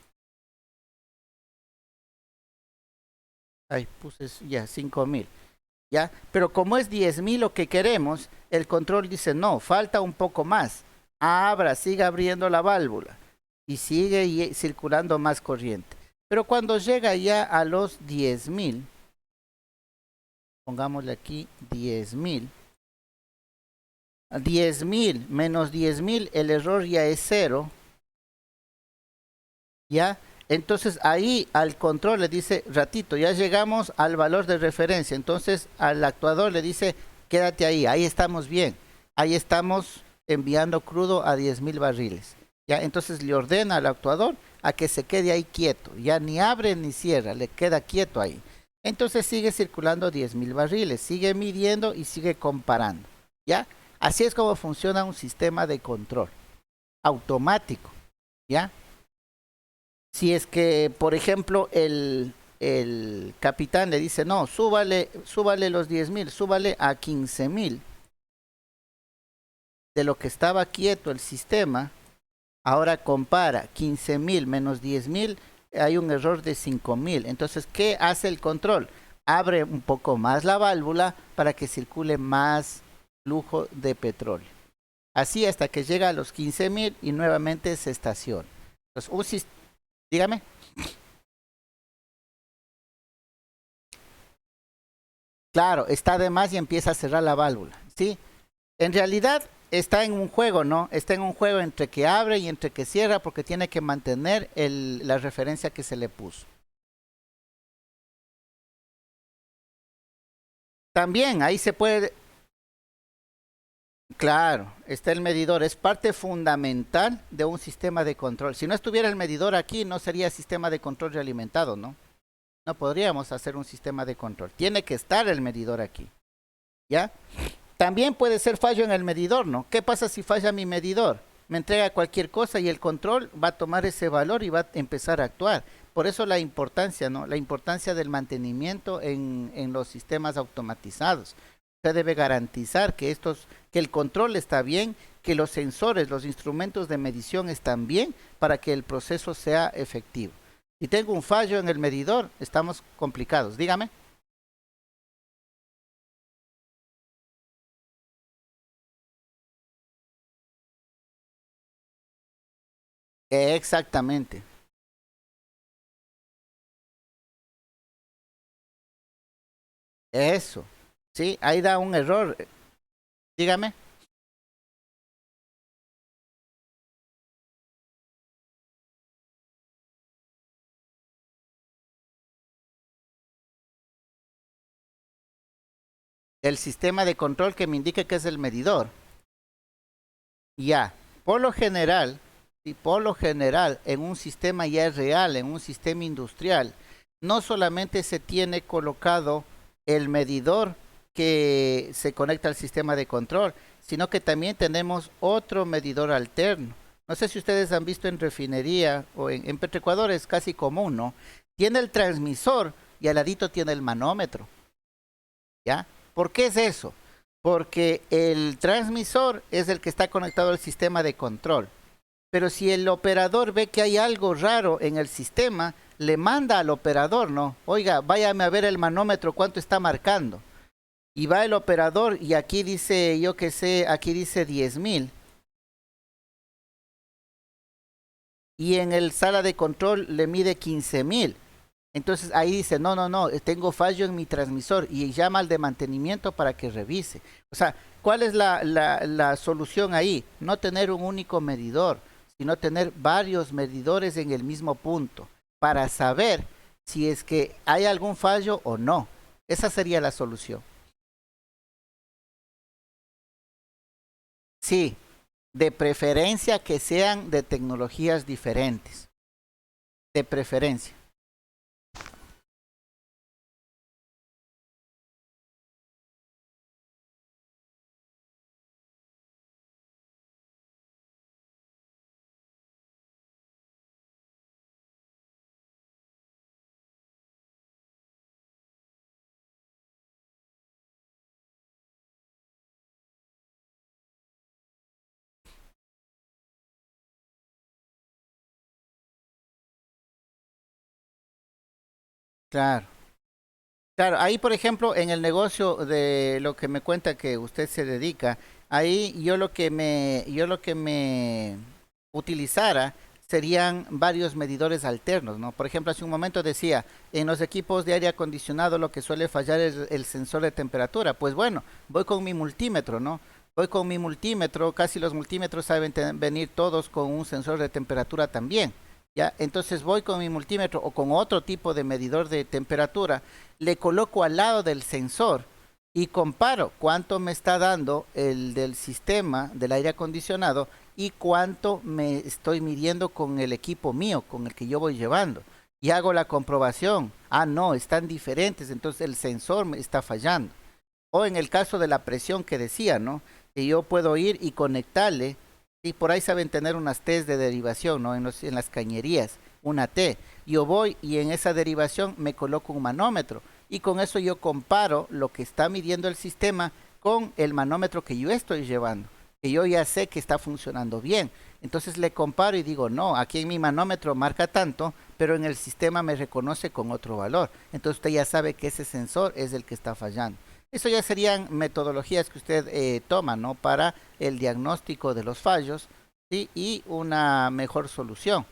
Ahí puse ya 5.000. ¿Ya? Pero como es 10.000 lo que queremos, el control dice no, falta un poco más. abra, siga abriendo la válvula y sigue circulando más corriente. Pero cuando llega ya a los 10.000, pongámosle aquí 10.000, 10.000 menos 10.000, el error ya es cero, ¿ya? Entonces ahí al control le dice, ratito, ya llegamos al valor de referencia. Entonces al actuador le dice, quédate ahí estamos bien. Ahí estamos enviando crudo a 10.000 barriles. ¿Ya? Entonces le ordena al actuador a que se quede ahí quieto. Ya ni abre ni cierra, le queda quieto ahí. Entonces sigue circulando 10.000 barriles, sigue midiendo y sigue comparando. ¿Ya? Así es como funciona un sistema de control automático. ¿Ya? Si es que, por ejemplo, el capitán le dice, no, súbale los 10.000, súbale a 15.000, de lo que estaba quieto el sistema, ahora compara 15.000 menos 10.000, hay un error de 5.000. Entonces, ¿qué hace el control? Abre un poco más la válvula para que circule más flujo de petróleo. Así hasta que llega a los 15.000 y nuevamente se estaciona. Entonces, dígame. Claro, está de más y empieza a cerrar la válvula, ¿sí? En realidad está en un juego, ¿no? Está en un juego entre que abre y entre que cierra porque tiene que mantener la referencia que se le puso. También ahí se puede, claro, está el medidor, es parte fundamental de un sistema de control. Si no estuviera el medidor aquí, no sería sistema de control realimentado, ¿no? No podríamos hacer un sistema de control. Tiene que estar el medidor aquí, ¿ya? También puede ser fallo en el medidor, ¿no? ¿Qué pasa si falla mi medidor? Me entrega cualquier cosa y el control va a tomar ese valor y va a empezar a actuar. Por eso la importancia, ¿no? La importancia del mantenimiento en los sistemas automatizados. Usted debe garantizar que el control está bien, que los sensores, los instrumentos de medición están bien para que el proceso sea efectivo. Si tengo un fallo en el medidor, estamos complicados. Dígame. Exactamente. Eso. Sí, ahí da un error. Dígame. El sistema de control que me indique que es el medidor. Ya, por lo general, y por lo general, en un sistema ya real, en un sistema industrial, no solamente se tiene colocado el medidor que se conecta al sistema de control, sino que también tenemos otro medidor alterno. No sé si ustedes han visto en refinería o en Petroecuador es casi común, ¿no? Tiene el transmisor y al ladito tiene el manómetro, ¿ya? ¿Por qué es eso? Porque el transmisor es el que está conectado al sistema de control. Pero si el operador ve que hay algo raro en el sistema, le manda al operador, ¿no? Oiga, váyame a ver el manómetro, cuánto está marcando. Y va el operador y aquí dice, yo qué sé, aquí dice 10.000. Y en el sala de control le mide 15.000. Entonces ahí dice, no, no, no, tengo fallo en mi transmisor y llama al de mantenimiento para que revise. O sea, ¿cuál es la solución ahí? No tener un único medidor, sino tener varios medidores en el mismo punto para saber si es que hay algún fallo o no. Esa sería la solución. Sí, de preferencia que sean de tecnologías diferentes. De preferencia. Claro. Claro, ahí por ejemplo, en el negocio de lo que me cuenta que usted se dedica, Ahí yo lo que me utilizara serían varios medidores alternos, ¿no? Por ejemplo, hace un momento decía, en los equipos de aire acondicionado lo que suele fallar es el sensor de temperatura. Pues bueno, voy con mi multímetro, ¿no? Voy con mi multímetro, casi los multímetros saben venir todos con un sensor de temperatura también. ¿Ya? Entonces voy con mi multímetro o con otro tipo de medidor de temperatura, le coloco al lado del sensor y comparo cuánto me está dando el del sistema del aire acondicionado y cuánto me estoy midiendo con el equipo mío, con el que yo voy llevando. Y hago la comprobación. Ah, no, están diferentes, entonces el sensor me está fallando. O en el caso de la presión que decía, ¿no? Que yo puedo ir y conectarle, y por ahí saben tener unas T's de derivación, ¿no? En las cañerías, una T. Yo voy y en esa derivación me coloco un manómetro y con eso yo comparo lo que está midiendo el sistema con el manómetro que yo estoy llevando, que yo ya sé que está funcionando bien. Entonces le comparo y digo, no, aquí en mi manómetro marca tanto, pero en el sistema me reconoce con otro valor. Entonces usted ya sabe que ese sensor es el que está fallando. Eso ya serían metodologías que usted toma, ¿no? Para el diagnóstico de los fallos, ¿sí? Y una mejor solución.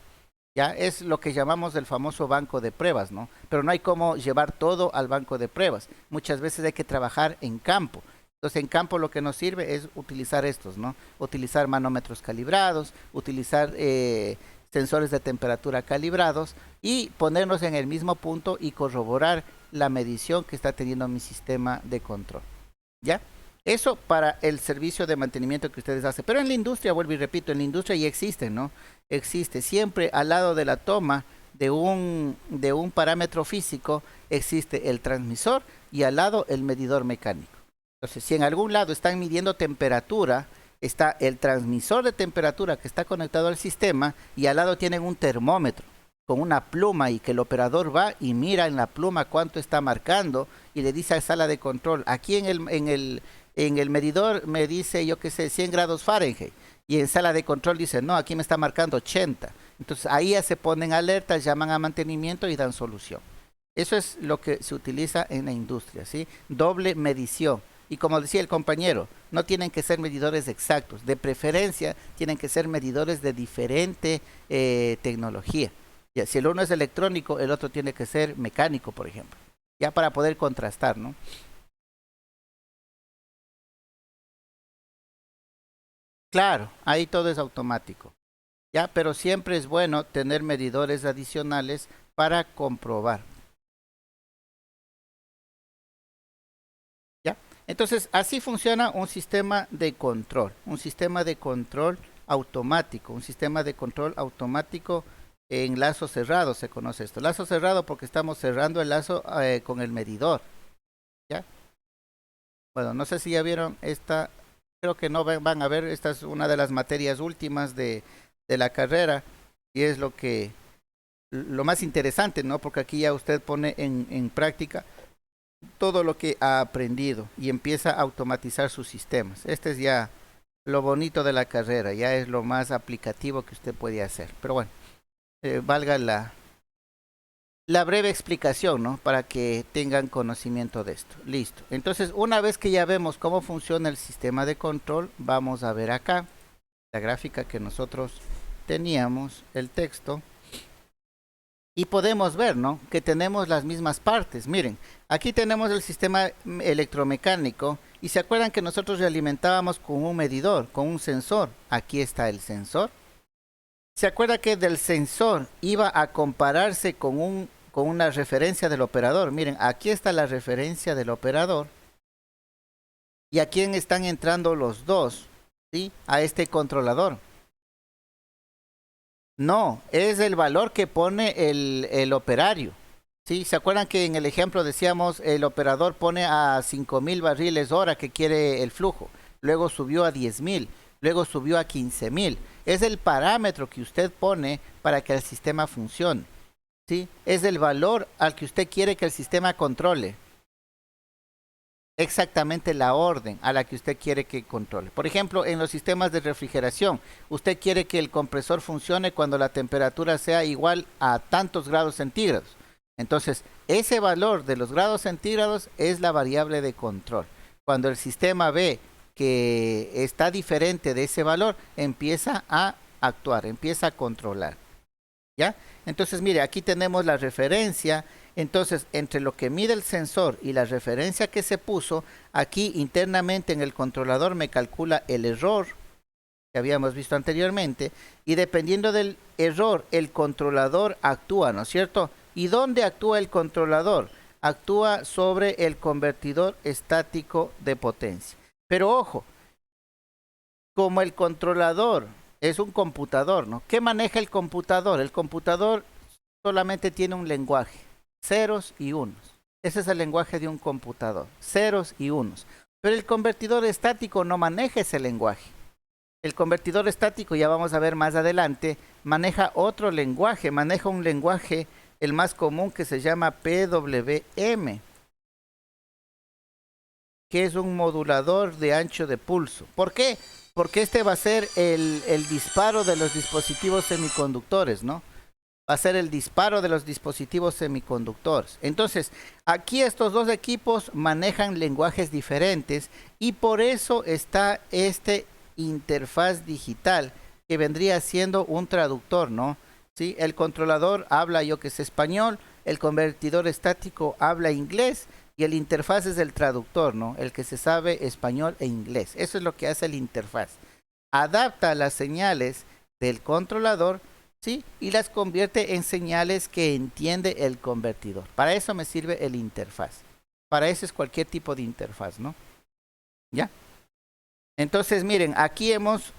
Ya es lo que llamamos el famoso banco de pruebas, ¿no? Pero no hay cómo llevar todo al banco de pruebas. Muchas veces hay que trabajar en campo. Entonces, en campo lo que nos sirve es utilizar estos, ¿no? Utilizar manómetros calibrados, utilizar sensores de temperatura calibrados y ponernos en el mismo punto y corroborar la medición que está teniendo mi sistema de control. ¿Ya? Eso para el servicio de mantenimiento que ustedes hacen. Pero en la industria, vuelvo y repito, en la industria ya existe, ¿no? Existe siempre al lado de la toma de un parámetro físico, existe el transmisor y al lado el medidor mecánico. Entonces, si en algún lado están midiendo temperatura, está el transmisor de temperatura que está conectado al sistema y al lado tienen un termómetro con una pluma y que el operador va y mira en la pluma cuánto está marcando y le dice a sala de control, aquí en el medidor me dice, yo qué sé, 100 grados Fahrenheit. Y en sala de control dice, no, aquí me está marcando 80. Entonces ahí ya se ponen alertas, llaman a mantenimiento y dan solución. Eso es lo que se utiliza en la industria, ¿sí? Doble medición. Y como decía el compañero, no tienen que ser medidores exactos. De preferencia, tienen que ser medidores de diferente tecnología. Ya, si el uno es electrónico, el otro tiene que ser mecánico, por ejemplo. Ya para poder contrastar, ¿no? Claro, ahí todo es automático. Ya, pero siempre es bueno tener medidores adicionales para comprobar. ¿Ya? Entonces, así funciona un sistema de control automático, un sistema de control automático en lazo cerrado, se conoce esto. Lazo cerrado porque estamos cerrando el lazo con el medidor, ¿ya? Bueno, no sé si ya vieron esta, creo que no van a ver, esta es una de las materias últimas de la carrera y es lo más interesante, ¿no? Porque aquí ya usted pone en práctica todo lo que ha aprendido y empieza a automatizar sus sistemas. Este es ya lo bonito de la carrera, ya es lo más aplicativo que usted puede hacer. Pero bueno, valga la breve explicación, ¿no? Para que tengan conocimiento de esto. Listo. Entonces, una vez que ya vemos cómo funciona el sistema de control, vamos a ver acá la gráfica que nosotros teníamos, el texto. Y podemos ver, ¿no? Que tenemos las mismas partes. Miren, aquí tenemos el sistema electromecánico y se acuerdan que nosotros le alimentábamos con un medidor, con un sensor. Aquí está el sensor. ¿Se acuerda que del sensor iba a compararse con una referencia del operador? Miren, aquí está la referencia del operador. ¿Y a quién están entrando los dos? ¿Sí? A este controlador. No, es el valor que pone el operario. ¿Sí? ¿Se acuerdan que en el ejemplo decíamos el operador pone a 5.000 barriles hora que quiere el flujo? Luego subió a 10.000, luego subió a 15.000. Es el parámetro que usted pone para que el sistema funcione. ¿Sí? Es el valor al que usted quiere que el sistema controle. Exactamente la orden a la que usted quiere que controle. Por ejemplo, en los sistemas de refrigeración, usted quiere que el compresor funcione cuando la temperatura sea igual a tantos grados centígrados. Entonces, ese valor de los grados centígrados es la variable de control. Cuando el sistema ve que está diferente de ese valor, empieza a actuar, empieza a controlar. ¿Ya? Entonces, mire, aquí tenemos la referencia. Entonces, entre lo que mide el sensor y la referencia que se puso, aquí internamente en el controlador me calcula el error que habíamos visto anteriormente, y dependiendo del error, el controlador actúa, ¿no es cierto? ¿Y dónde actúa el controlador? Actúa sobre el convertidor estático de potencia. Pero ojo, como el controlador es un computador, ¿no? ¿Qué maneja el computador? El computador solamente tiene un lenguaje, ceros y unos. Ese es el lenguaje de un computador, ceros y unos. Pero el convertidor estático no maneja ese lenguaje. El convertidor estático, ya vamos a ver más adelante, maneja otro lenguaje, maneja un lenguaje, el más común, que se llama PWM, que es un modulador de ancho de pulso. ¿Por qué? Porque este va a ser el disparo de los dispositivos semiconductores, ¿no? Va a ser el disparo de los dispositivos semiconductores. Entonces, aquí estos dos equipos manejan lenguajes diferentes y por eso está este interfaz digital que vendría siendo un traductor, ¿no? ¿Sí? El controlador habla, yo que sé, español, el convertidor estático habla inglés y el interfaz es el traductor, ¿no? El que se sabe español e inglés. Eso es lo que hace el interfaz. Adapta las señales del controlador, ¿sí? Y las convierte en señales que entiende el convertidor. Para eso me sirve el interfaz. Para eso es cualquier tipo de interfaz, ¿no? ¿Ya? Entonces, miren, aquí hemos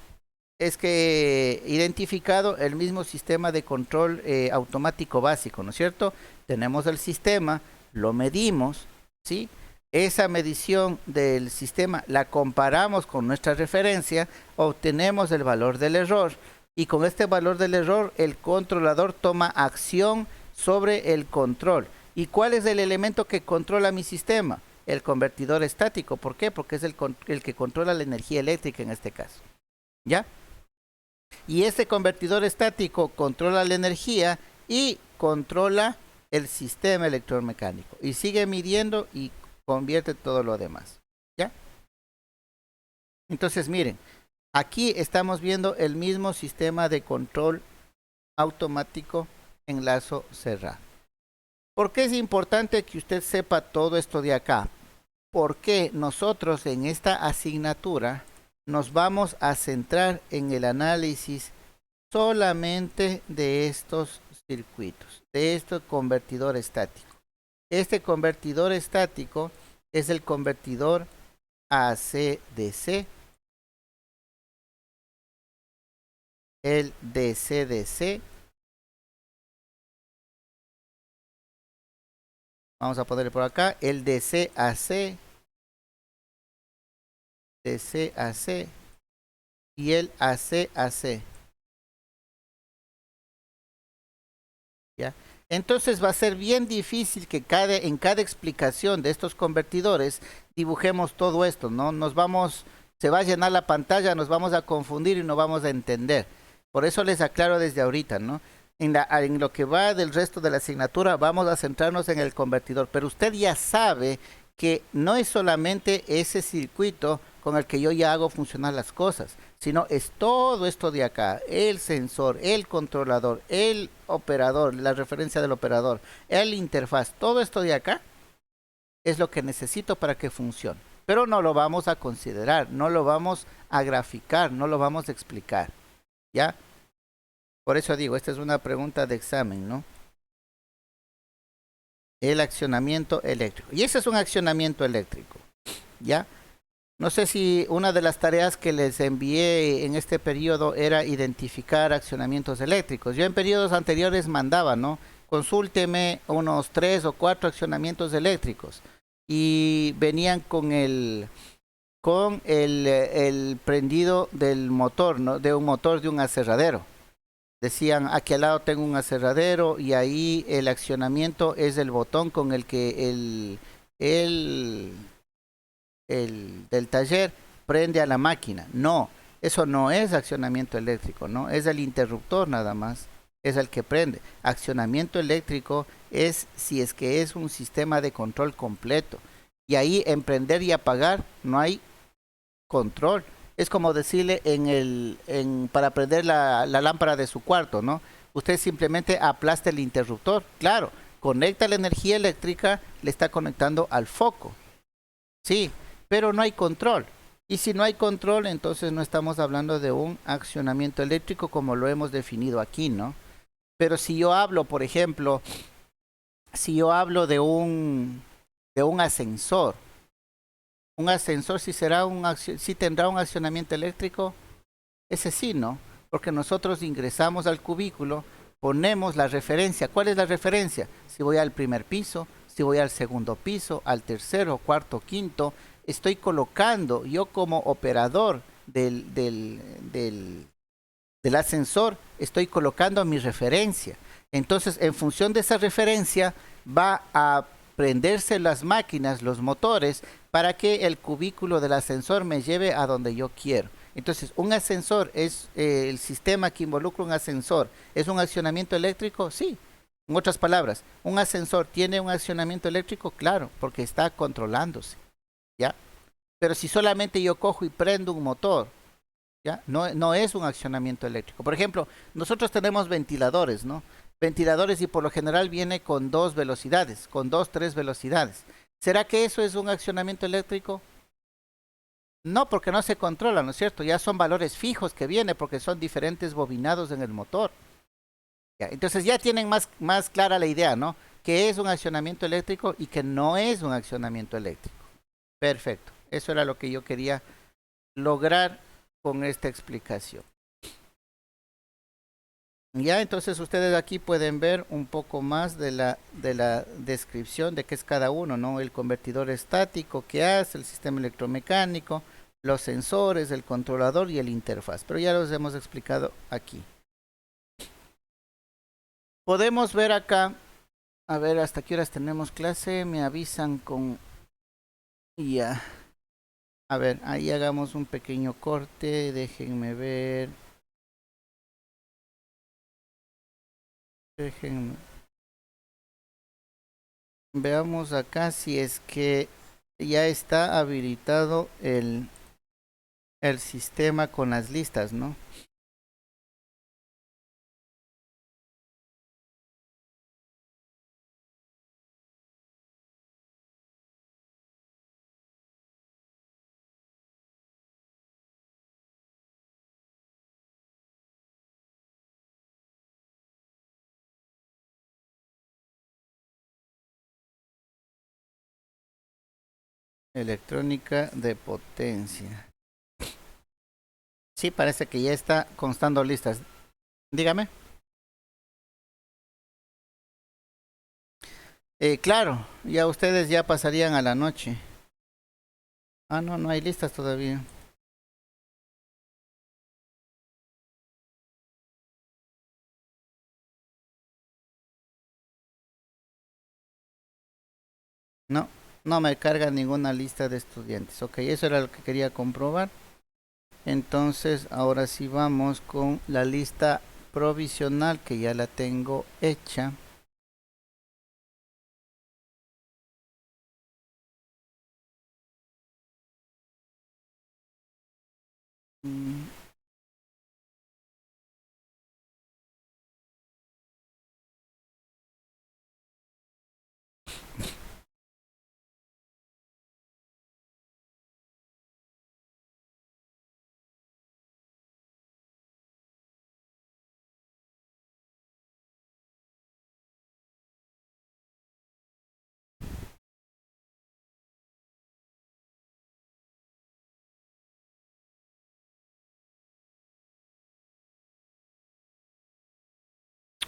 identificado el mismo sistema de control automático básico, ¿no es cierto? Tenemos el sistema, lo medimos, ¿sí? Esa medición del sistema la comparamos con nuestra referencia, obtenemos el valor del error y con este valor del error el controlador toma acción sobre el control. ¿Y cuál es el elemento que controla mi sistema? El convertidor estático. ¿Por qué? Porque es el que controla la energía eléctrica en este caso. ¿Ya? Y este convertidor estático controla la energía y controla el sistema electromecánico. Y sigue midiendo y convierte todo lo demás. ¿Ya? Entonces, miren, aquí estamos viendo el mismo sistema de control automático en lazo cerrado. ¿Por qué es importante que usted sepa todo esto de acá? Porque nosotros en esta asignatura nos vamos a centrar en el análisis solamente de estos circuitos, de este convertidor estático. Este convertidor estático es el convertidor AC-DC, el DC-DC. Vamos a ponerle por acá el DC-AC, DC-AC y el AC-AC. ¿Ya? Entonces va a ser bien difícil que en cada explicación de estos convertidores dibujemos todo esto, ¿no? Se va a llenar la pantalla, nos vamos a confundir y no vamos a entender. Por eso les aclaro desde ahorita, ¿no? En lo que va del resto de la asignatura vamos a centrarnos en el convertidor, pero usted ya sabe que no es solamente ese circuito con el que yo ya hago funcionar las cosas, sino es todo esto de acá, el sensor, el controlador, el operador, la referencia del operador, el interfaz, todo esto de acá es lo que necesito para que funcione. Pero no lo vamos a considerar, no lo vamos a graficar, no lo vamos a explicar, ¿ya? Por eso digo, esta es una pregunta de examen, ¿no? El accionamiento eléctrico. Y ese es un accionamiento eléctrico, ¿ya? No sé si una de las tareas que les envié en este periodo era identificar accionamientos eléctricos. Yo en periodos anteriores mandaba, ¿no? Consúlteme unos 3 o 4 accionamientos eléctricos. Y venían con el prendido del motor, ¿no? De un motor de un aserradero. Decían, aquí al lado tengo un aserradero y ahí el accionamiento es el botón con el que el del taller prende a la máquina. No, eso no es accionamiento eléctrico, ¿no? Es el interruptor nada más, es el que prende. Accionamiento eléctrico es si es que es un sistema de control completo. Y ahí en prender y apagar no hay control. Es como decirle para prender la lámpara de su cuarto, ¿no? Usted simplemente aplasta el interruptor. Claro, conecta la energía eléctrica, le está conectando al foco. Sí, pero no hay control. Y si no hay control, entonces no estamos hablando de un accionamiento eléctrico como lo hemos definido aquí, ¿no? Pero si yo hablo, por ejemplo, si yo hablo de un ascensor si tendrá un accionamiento eléctrico, ese sí, ¿no? Porque nosotros ingresamos al cubículo, ponemos la referencia. ¿Cuál es la referencia? Si voy al primer piso, si voy al segundo piso, al tercero, cuarto, quinto, estoy colocando yo como operador del ascensor, estoy colocando mi referencia. Entonces, en función de esa referencia, va a prenderse las máquinas, los motores, para que el cubículo del ascensor me lleve a donde yo quiero. Entonces, un ascensor es el sistema que involucra un ascensor. ¿Es un accionamiento eléctrico? Sí. En otras palabras, ¿un ascensor tiene un accionamiento eléctrico? Claro, porque está controlándose. ¿Ya? Pero si solamente yo cojo y prendo un motor, ¿ya? No, no es un accionamiento eléctrico. Por ejemplo, nosotros tenemos ventiladores, ¿no? Ventiladores y por lo general viene con dos velocidades, con dos, tres velocidades. ¿Será que eso es un accionamiento eléctrico? No, porque no se controla, ¿no es cierto? Ya son valores fijos que vienen porque son diferentes bobinados en el motor. ¿Ya? Entonces ya tienen más clara la idea, ¿no? Que es un accionamiento eléctrico y que no es un accionamiento eléctrico. Perfecto. Eso era lo que yo quería lograr con esta explicación. Ya, entonces ustedes aquí pueden ver un poco más de la descripción de qué es cada uno, ¿no? El convertidor estático, qué hace, el sistema electromecánico, los sensores, el controlador y el interfaz. Pero ya los hemos explicado aquí. Podemos ver acá, a ver hasta qué horas tenemos clase, me avisan con... Ya. A ver, ahí hagamos un pequeño corte, déjenme ver. Déjenme. Veamos acá si es que ya está habilitado el sistema con las listas, ¿no? Electrónica de potencia. Sí, parece que ya está constando listas. Dígame. Claro, ya ustedes ya pasarían a la noche. Ah, no, no hay listas todavía. No, no me carga ninguna lista de estudiantes. Ok, eso era lo que quería comprobar. Entonces, ahora sí vamos con la lista provisional que ya la tengo hecha. Mm,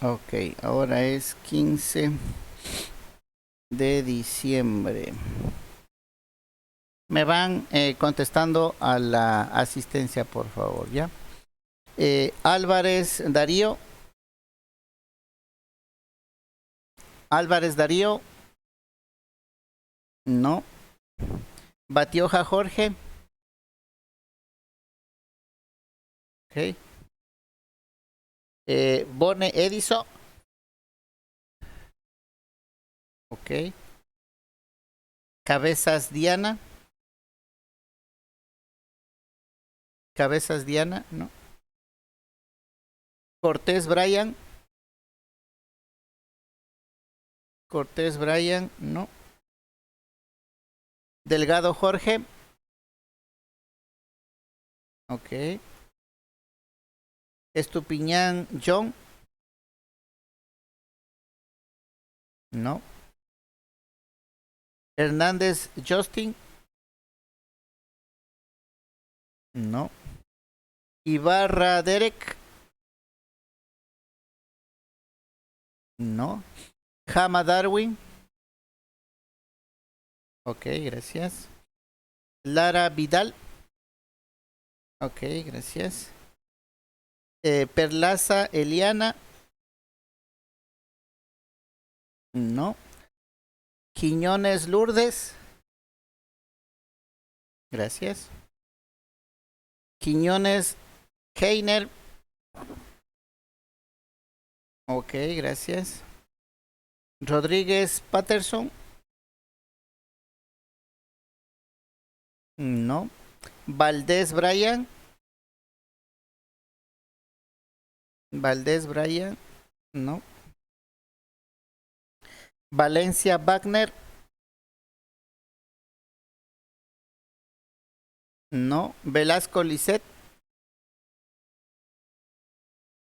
Ok, ahora es 15 de diciembre. Me van contestando a la asistencia, por favor, ¿ya? Álvarez Darío. Álvarez Darío. No. Batioja Jorge. Ok. Bone Edison. Ok. Cabezas Diana. Cabezas Diana, no. Cortés Brian. Cortés Brian, no. Delgado Jorge. Ok. Estupiñán John. No. Hernández Justin. No. Ibarra Derek. No. Jama Darwin. Ok, gracias. Lara Vidal. Ok, gracias. Perlaza Eliana. No. Quiñones Lourdes. Gracias. Quiñones Heiner. Ok, gracias. Rodríguez Patterson. No. Valdés Brian. Valdés Brian. No. Valencia Wagner. No. Velasco Lisset.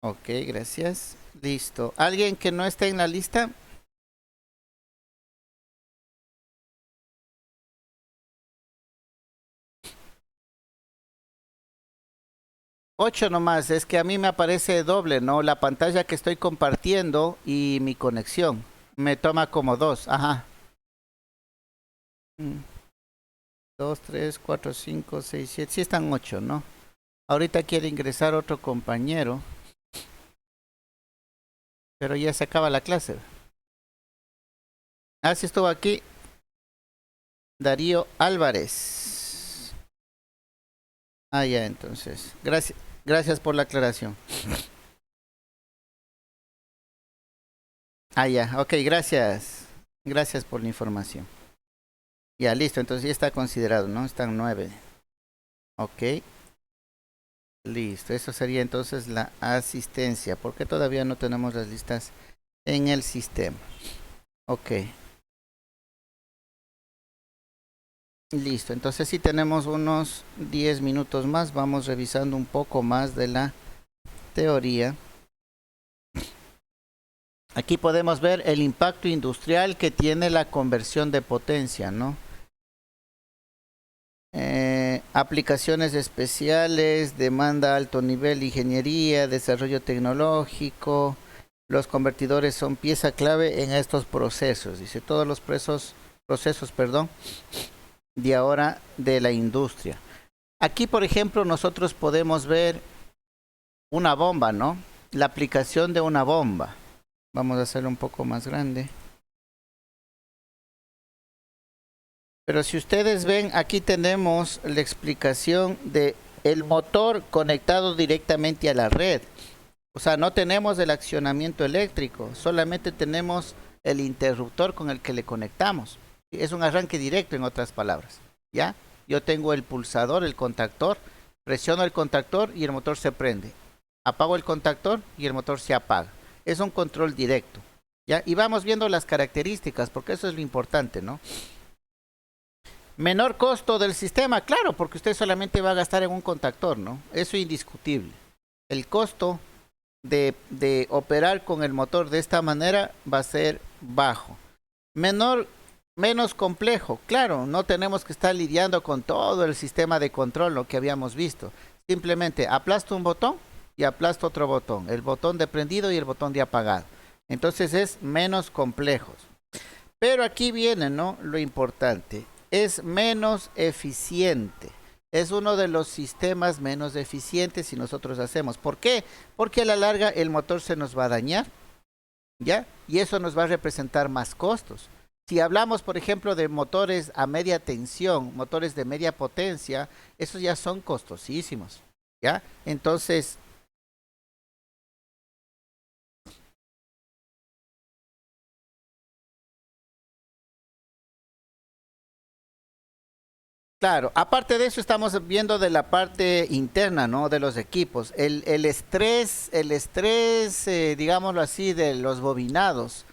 Ok, gracias. Listo. ¿Alguien que no esté en la lista? Ocho nomás, es que a mí me aparece doble, ¿no? La pantalla que estoy compartiendo y mi conexión. Me toma como dos, ajá. 2, 3, 4, 5, 6, 7. Sí están ocho, ¿no? Ahorita quiere ingresar otro compañero, pero ya se acaba la clase. Ah, sí estuvo aquí. Darío Álvarez. Ah, ya, entonces. Gracias por la aclaración. Ah, ya, ok, gracias. Gracias por la información. Ya, listo, entonces ya está considerado, ¿no? Están 9. Ok, listo. Eso sería entonces la asistencia. ¿Por qué todavía no tenemos las listas en el sistema? Ok, listo. Entonces si tenemos unos 10 minutos más. Vamos revisando un poco más de la teoría. Aquí podemos ver el impacto industrial que tiene la conversión de potencia, ¿no? Aplicaciones especiales, demanda alto nivel, ingeniería, desarrollo tecnológico. Los convertidores son pieza clave en estos procesos. Dice todos los procesos, perdón, de ahora de la industria. Aquí, por ejemplo, nosotros podemos ver una bomba, ¿no? La aplicación de una bomba. Vamos a hacerlo un poco más grande. Pero si ustedes ven, aquí tenemos la explicación de el motor conectado directamente a la red. O sea, no tenemos el accionamiento eléctrico, solamente tenemos el interruptor con el que le conectamos. Es un arranque directo, en otras palabras. ¿Ya? Yo tengo el pulsador, el contactor, presiono el contactor y el motor se prende. Apago el contactor y el motor se apaga. Es un control directo. ¿Ya? Y vamos viendo las características, porque eso es lo importante, ¿no? Menor costo del sistema, claro, porque usted solamente va a gastar en un contactor, ¿no? Eso es indiscutible. El costo de operar con el motor de esta manera va a ser bajo. Menos complejo, claro, no tenemos que estar lidiando con todo el sistema de control, lo que habíamos visto. Simplemente aplasto un botón y aplasto otro botón, el botón de prendido y el botón de apagado. Entonces es menos complejo. Pero aquí viene, ¿no? Lo importante, es menos eficiente. Es uno de los sistemas menos eficientes si nosotros hacemos. ¿Por qué? Porque a la larga el motor se nos va a dañar, ¿ya? Y eso nos va a representar más costos. Si hablamos, por ejemplo, de motores a media tensión, motores de media potencia, esos ya son costosísimos, ¿ya? Entonces, Claro, aparte de eso estamos viendo de la parte interna, ¿no? De los equipos. El estrés, digámoslo así, de los bobinados,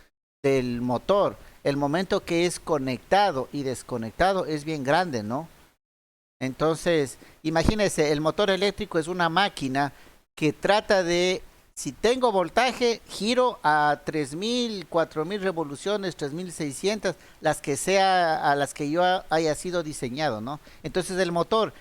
del motor, el momento que es conectado y desconectado es bien grande, ¿no? Entonces, imagínense, el motor eléctrico es una máquina que trata de, si tengo voltaje, giro a 3000, 4000 revoluciones, 3600, las que sea, a las que yo haya sido diseñado, ¿no? Entonces el motor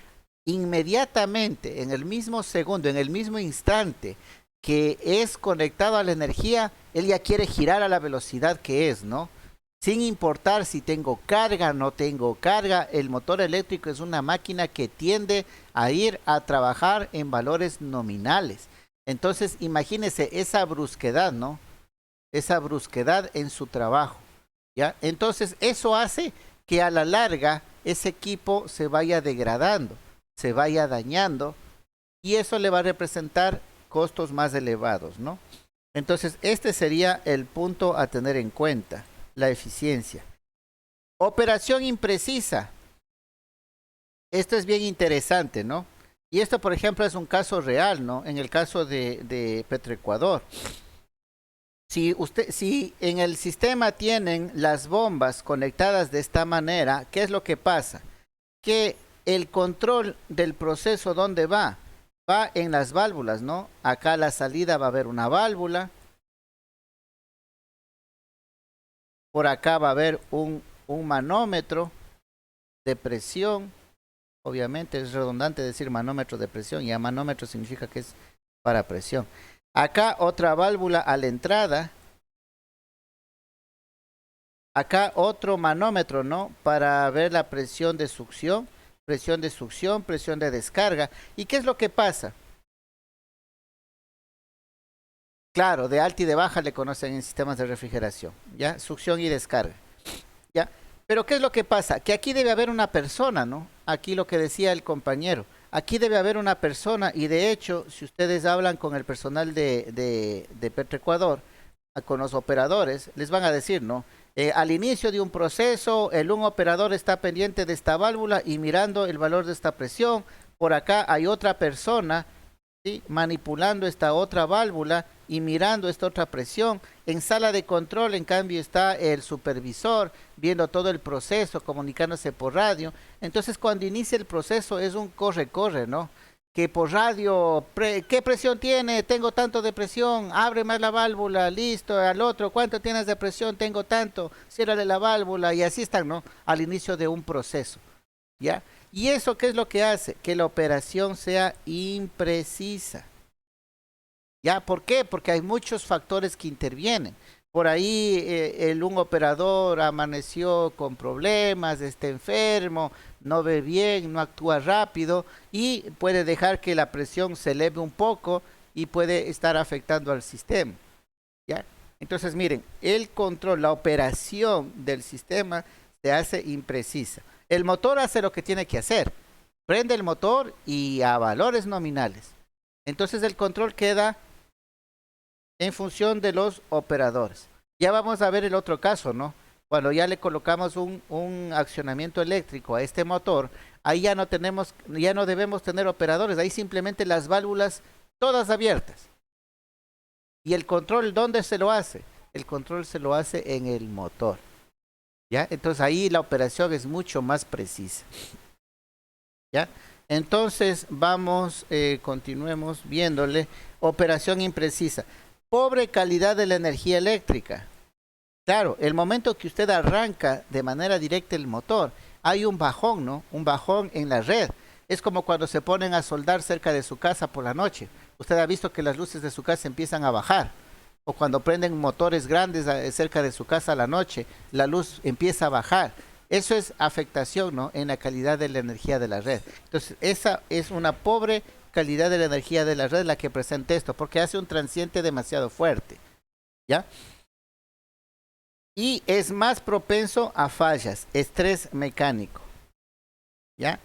inmediatamente, en el mismo segundo, en el mismo instante que es conectado a la energía, él ya quiere girar a la velocidad que es, ¿no? Sin importar si tengo carga o no tengo carga, el motor eléctrico es una máquina que tiende a ir a trabajar en valores nominales. Entonces, imagínese esa brusquedad, ¿no? Esa brusquedad en su trabajo, ¿ya? Entonces, eso hace que a la larga ese equipo se vaya degradando, se vaya dañando, y eso le va a representar costos más elevados, ¿no? Entonces, este sería el punto a tener en cuenta, la eficiencia. Operación imprecisa. Esto es bien interesante, ¿no? Y esto, por ejemplo, es un caso real, ¿no? En el caso de Petroecuador. Si en el sistema tienen las bombas conectadas de esta manera, ¿qué es lo que pasa? Que el control del proceso, ¿dónde va? Va en las válvulas, ¿no? Acá a la salida va a haber una válvula. Por acá va a haber un manómetro de presión. Obviamente es redundante decir manómetro de presión, ya manómetro significa que es para presión. Acá otra válvula a la entrada. Acá otro manómetro, ¿no? Para ver la presión de succión, presión de descarga. ¿Y qué es lo que pasa? Claro, de alta y de baja le conocen en sistemas de refrigeración, ¿ya? Succión y descarga, ¿ya? Pero ¿qué es lo que pasa? Que aquí debe haber una persona, ¿no? Aquí lo que decía el compañero. Aquí debe haber una persona y de hecho, si ustedes hablan con el personal de Petroecuador, con los operadores, les van a decir, ¿no? Al inicio de un proceso, un operador está pendiente de esta válvula y mirando el valor de esta presión. Por acá hay otra persona, ¿sí? Manipulando esta otra válvula y mirando esta otra presión. En sala de control, en cambio, está el supervisor viendo todo el proceso, comunicándose por radio. Entonces, cuando inicia el proceso es un corre-corre, ¿no? Que por radio, ¿qué presión tiene? Tengo tanto de presión, abre más la válvula, listo, al otro, ¿cuánto tienes de presión? Tengo tanto, ciérrale la válvula, y así están, ¿no? Al inicio de un proceso, ¿ya? ¿Y eso qué es lo que hace? Que la operación sea imprecisa. ¿Ya? ¿Por qué? Porque hay muchos factores que intervienen. Por ahí un operador amaneció con problemas, está enfermo, no ve bien, no actúa rápido y puede dejar que la presión se eleve un poco y puede estar afectando al sistema, ¿ya? Entonces, miren, el control, la operación del sistema se hace imprecisa. El motor hace lo que tiene que hacer. Prende el motor y a valores nominales. Entonces el control queda en función de los operadores. Ya vamos a ver el otro caso, ¿no? Cuando ya le colocamos un accionamiento eléctrico a este motor, ahí ya no tenemos, ya no debemos tener operadores, ahí simplemente las válvulas todas abiertas. ¿Y el control dónde se lo hace? El control se lo hace en el motor, ¿ya? Entonces ahí la operación es mucho más precisa, ¿ya? Entonces vamos, continuemos viéndole. Operación imprecisa. Pobre calidad de la energía eléctrica. Claro, el momento que usted arranca de manera directa el motor, hay un bajón, ¿no? Un bajón en la red. Es como cuando se ponen a soldar cerca de su casa por la noche. Usted ha visto que las luces de su casa empiezan a bajar. O cuando prenden motores grandes cerca de su casa a la noche, la luz empieza a bajar. Eso es afectación, ¿no? En la calidad de la energía de la red. Entonces, esa es una pobre calidad de la energía de la red la que presenta esto, porque hace un transiente demasiado fuerte, ¿ya? Y es más propenso a fallas, estrés mecánico, ¿ya?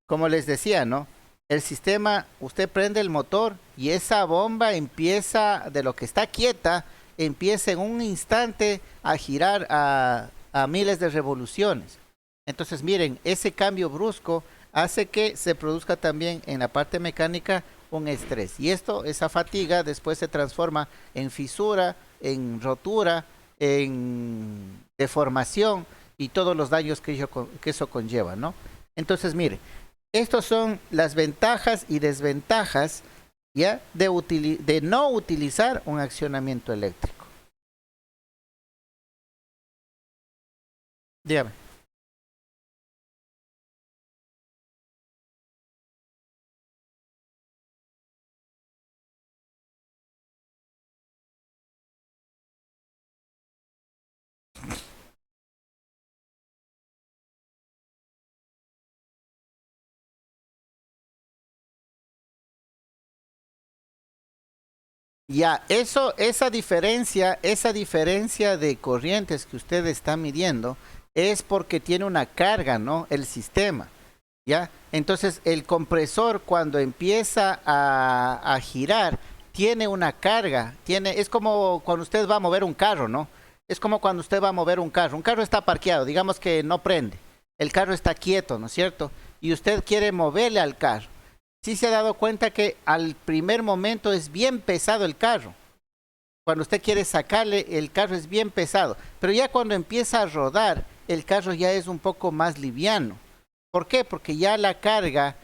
Como les decía, ¿no? El sistema, usted prende el motor y esa bomba empieza, de lo que está quieta, empieza en un instante a girar a miles de revoluciones. Entonces, miren, ese cambio brusco hace que se produzca también en la parte mecánica un estrés. Y esto, esa fatiga, después se transforma en fisura, en rotura, en deformación y todos los daños que eso conlleva, ¿no? Entonces, mire, estos son las ventajas y desventajas ya de no utilizar un accionamiento eléctrico. Dígame. Ya, esa diferencia de corrientes que usted está midiendo es porque tiene una carga, ¿no? El sistema, ¿ya? Entonces, el compresor cuando empieza a girar, tiene una carga, es como cuando usted va a mover un carro, ¿no? Es como cuando usted va a mover un carro. Un carro está parqueado, digamos que no prende. El carro está quieto, ¿no es cierto? Y usted quiere moverle al carro. Sí se ha dado cuenta que al primer momento es bien pesado el carro. Cuando usted quiere sacarle, el carro es bien pesado. Pero ya cuando empieza a rodar, el carro ya es un poco más liviano. ¿Por qué? Porque ya la carga,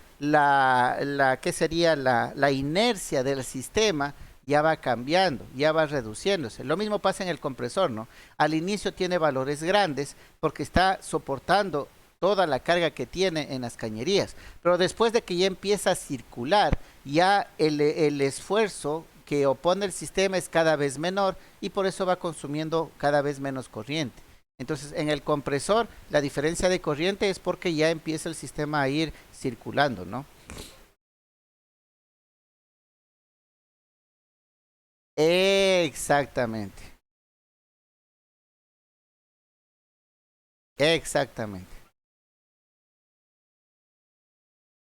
¿qué sería? La inercia del sistema ya va cambiando, ya va reduciéndose. Lo mismo pasa en el compresor, ¿no? Al inicio tiene valores grandes porque está soportando toda la carga que tiene en las cañerías. Pero después de que ya empieza a circular, ya el esfuerzo que opone el sistema es cada vez menor y por eso va consumiendo cada vez menos corriente. Entonces, en el compresor, la diferencia de corriente es porque ya empieza el sistema a ir circulando, ¿no? Exactamente, exactamente.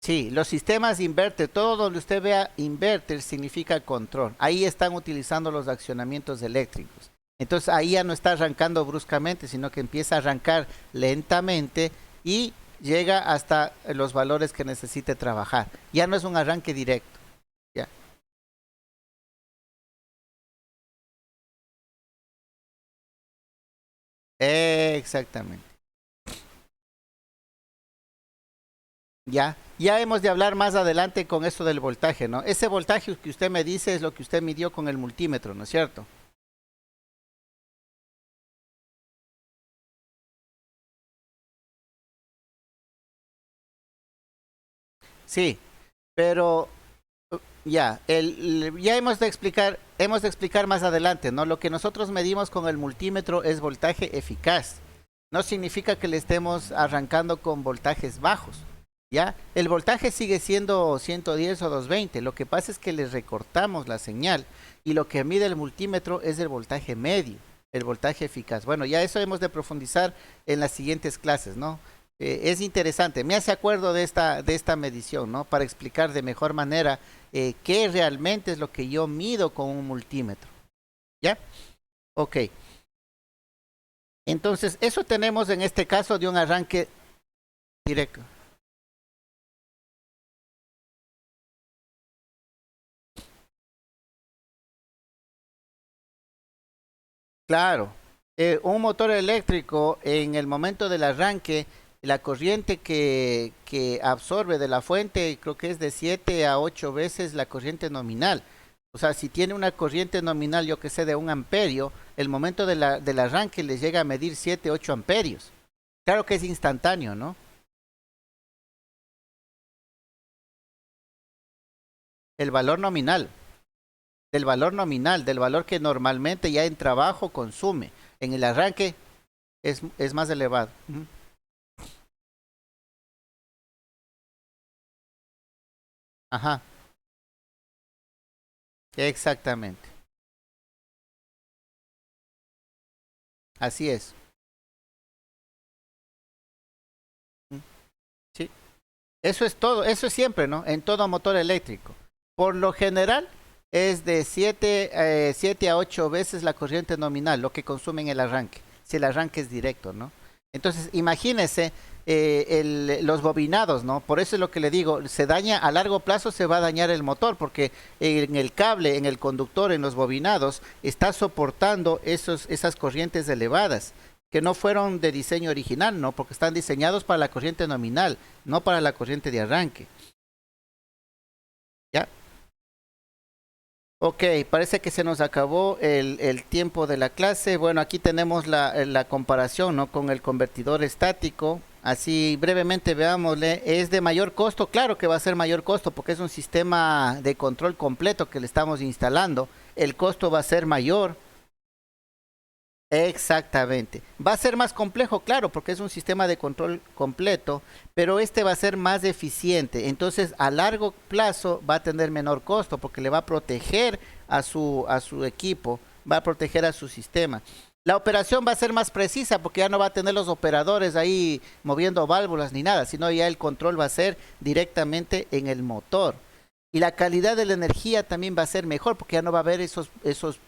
Sí, los sistemas inverter, todo donde usted vea inverter significa control. Ahí están utilizando los accionamientos eléctricos. Entonces ahí ya no está arrancando bruscamente, sino que empieza a arrancar lentamente y llega hasta los valores que necesite trabajar. Ya no es un arranque directo. Ya. Exactamente. Ya hemos de hablar más adelante con esto del voltaje, ¿no? Ese voltaje que usted me dice es lo que usted midió con el multímetro, ¿no es cierto? Sí, pero ya hemos de explicar más adelante, ¿no? Lo que nosotros medimos con el multímetro es voltaje eficaz. No significa que le estemos arrancando con voltajes bajos, ¿ya? El voltaje sigue siendo 110 o 220. Lo que pasa es que le recortamos la señal y lo que mide el multímetro es el voltaje medio, el voltaje eficaz. Bueno, ya eso hemos de profundizar en las siguientes clases, ¿no? Es interesante, me hace acuerdo de esta medición, ¿no? Para explicar de mejor manera qué realmente es lo que yo mido con un multímetro. ¿Ya? Ok. Entonces, eso tenemos en este caso de un arranque directo. Claro. Un motor eléctrico en el momento del arranque, la corriente que absorbe de la fuente creo que es de 7 a 8 veces la corriente nominal. O sea, si tiene una corriente nominal, yo que sé, de 1 amperio, el momento del arranque le llega a medir 7, 8 amperios. Claro que es instantáneo, ¿no? El valor nominal, del valor que normalmente ya en trabajo consume. En el arranque es más elevado. Ujú. Ajá, exactamente. Así es. Mm, sí. Eso es todo, eso es siempre, ¿no? En todo motor eléctrico. Por lo general es de 7 a 8 veces la corriente nominal, lo que consume en el arranque, si el arranque es directo, ¿no? Entonces, imagínese los bobinados, ¿no? Por eso es lo que le digo, se daña a largo plazo, se va a dañar el motor, porque en el cable, en el conductor, en los bobinados, está soportando esas corrientes elevadas, que no fueron de diseño original, ¿no? Porque están diseñados para la corriente nominal, no para la corriente de arranque. ¿Ya? Ok, parece que se nos acabó el tiempo de la clase. Bueno, aquí tenemos la comparación, ¿no? Con el convertidor estático. Así brevemente veámosle, ¿es de mayor costo? Claro que va a ser mayor costo porque es un sistema de control completo que le estamos instalando. El costo va a ser mayor. Exactamente. Va a ser más complejo, claro, porque es un sistema de control completo, pero este va a ser más eficiente. Entonces, a largo plazo va a tener menor costo porque le va a proteger a su equipo, va a proteger a su sistema. La operación va a ser más precisa porque ya no va a tener los operadores ahí moviendo válvulas ni nada, sino ya el control va a ser directamente en el motor. Y la calidad de la energía también va a ser mejor porque ya no va a haber esos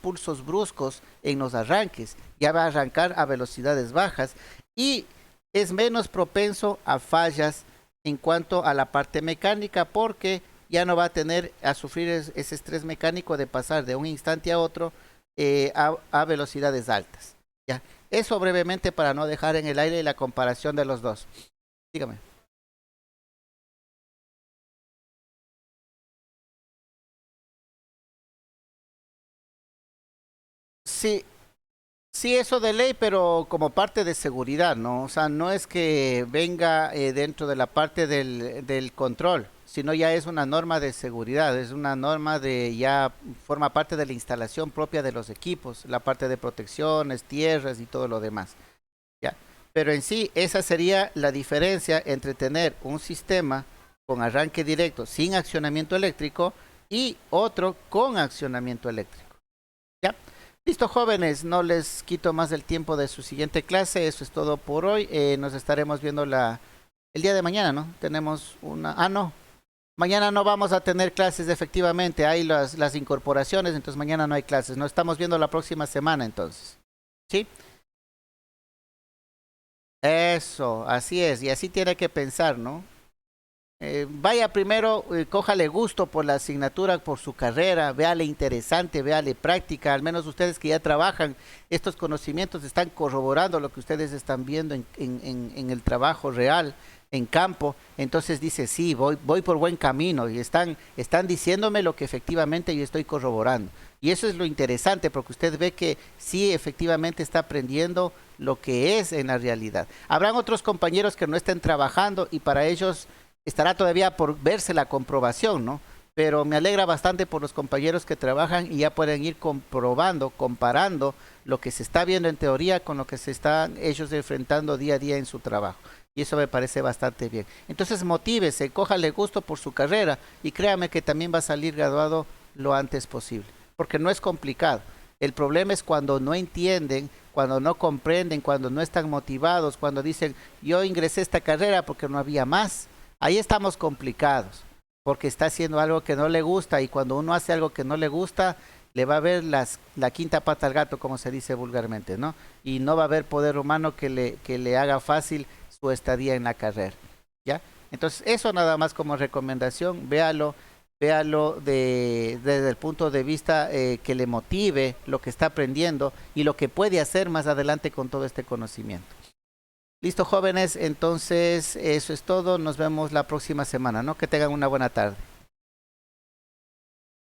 pulsos bruscos en los arranques. Ya va a arrancar a velocidades bajas y es menos propenso a fallas en cuanto a la parte mecánica porque ya no va a tener a sufrir ese estrés mecánico de pasar de un instante a otro a velocidades altas. ¿Ya? Eso brevemente para no dejar en el aire la comparación de los dos. Dígame. Sí, sí, eso de ley, pero como parte de seguridad, ¿no? O sea, no es que venga dentro de la parte del control, sino ya es una norma de seguridad, es una norma de ya forma parte de la instalación propia de los equipos, la parte de protecciones, tierras y todo lo demás, ¿ya? Pero en sí, esa sería la diferencia entre tener un sistema con arranque directo sin accionamiento eléctrico y otro con accionamiento eléctrico, ¿ya? Listo, jóvenes, no les quito más del tiempo de su siguiente clase. Eso es todo por hoy. Nos estaremos viendo el día de mañana, ¿no? Tenemos una... Ah, no. Mañana no vamos a tener clases, efectivamente. Hay las incorporaciones, entonces mañana no hay clases. Nos estamos viendo la próxima semana, entonces. ¿Sí? Eso, así es. Y así tiene que pensar, ¿no? Vaya primero, cójale gusto por la asignatura, por su carrera, véale interesante, véale práctica, al menos ustedes que ya trabajan, estos conocimientos están corroborando lo que ustedes están viendo en el trabajo real, en campo, entonces dice, sí, voy por buen camino y están diciéndome lo que efectivamente yo estoy corroborando. Y eso es lo interesante, porque usted ve que sí, efectivamente está aprendiendo lo que es en la realidad. Habrán otros compañeros que no estén trabajando y para ellos estará todavía por verse la comprobación, ¿no? Pero me alegra bastante por los compañeros que trabajan y ya pueden ir comprobando, comparando lo que se está viendo en teoría con lo que se están ellos enfrentando día a día en su trabajo. Y eso me parece bastante bien. Entonces motívese, cójale gusto por su carrera y créame que también va a salir graduado lo antes posible, porque no es complicado. El problema es cuando no entienden, cuando no comprenden, cuando no están motivados, cuando dicen, yo ingresé a esta carrera porque no había más. Ahí estamos complicados, porque está haciendo algo que no le gusta y cuando uno hace algo que no le gusta, le va a ver la quinta pata al gato, como se dice vulgarmente, ¿no? Y no va a haber poder humano que le haga fácil su estadía en la carrera, ¿ya? Entonces, eso nada más como recomendación, véalo desde el punto de vista que le motive lo que está aprendiendo y lo que puede hacer más adelante con todo este conocimiento. Listo, jóvenes, entonces eso es todo. Nos vemos la próxima semana, ¿no? Que tengan una buena tarde.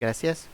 Gracias.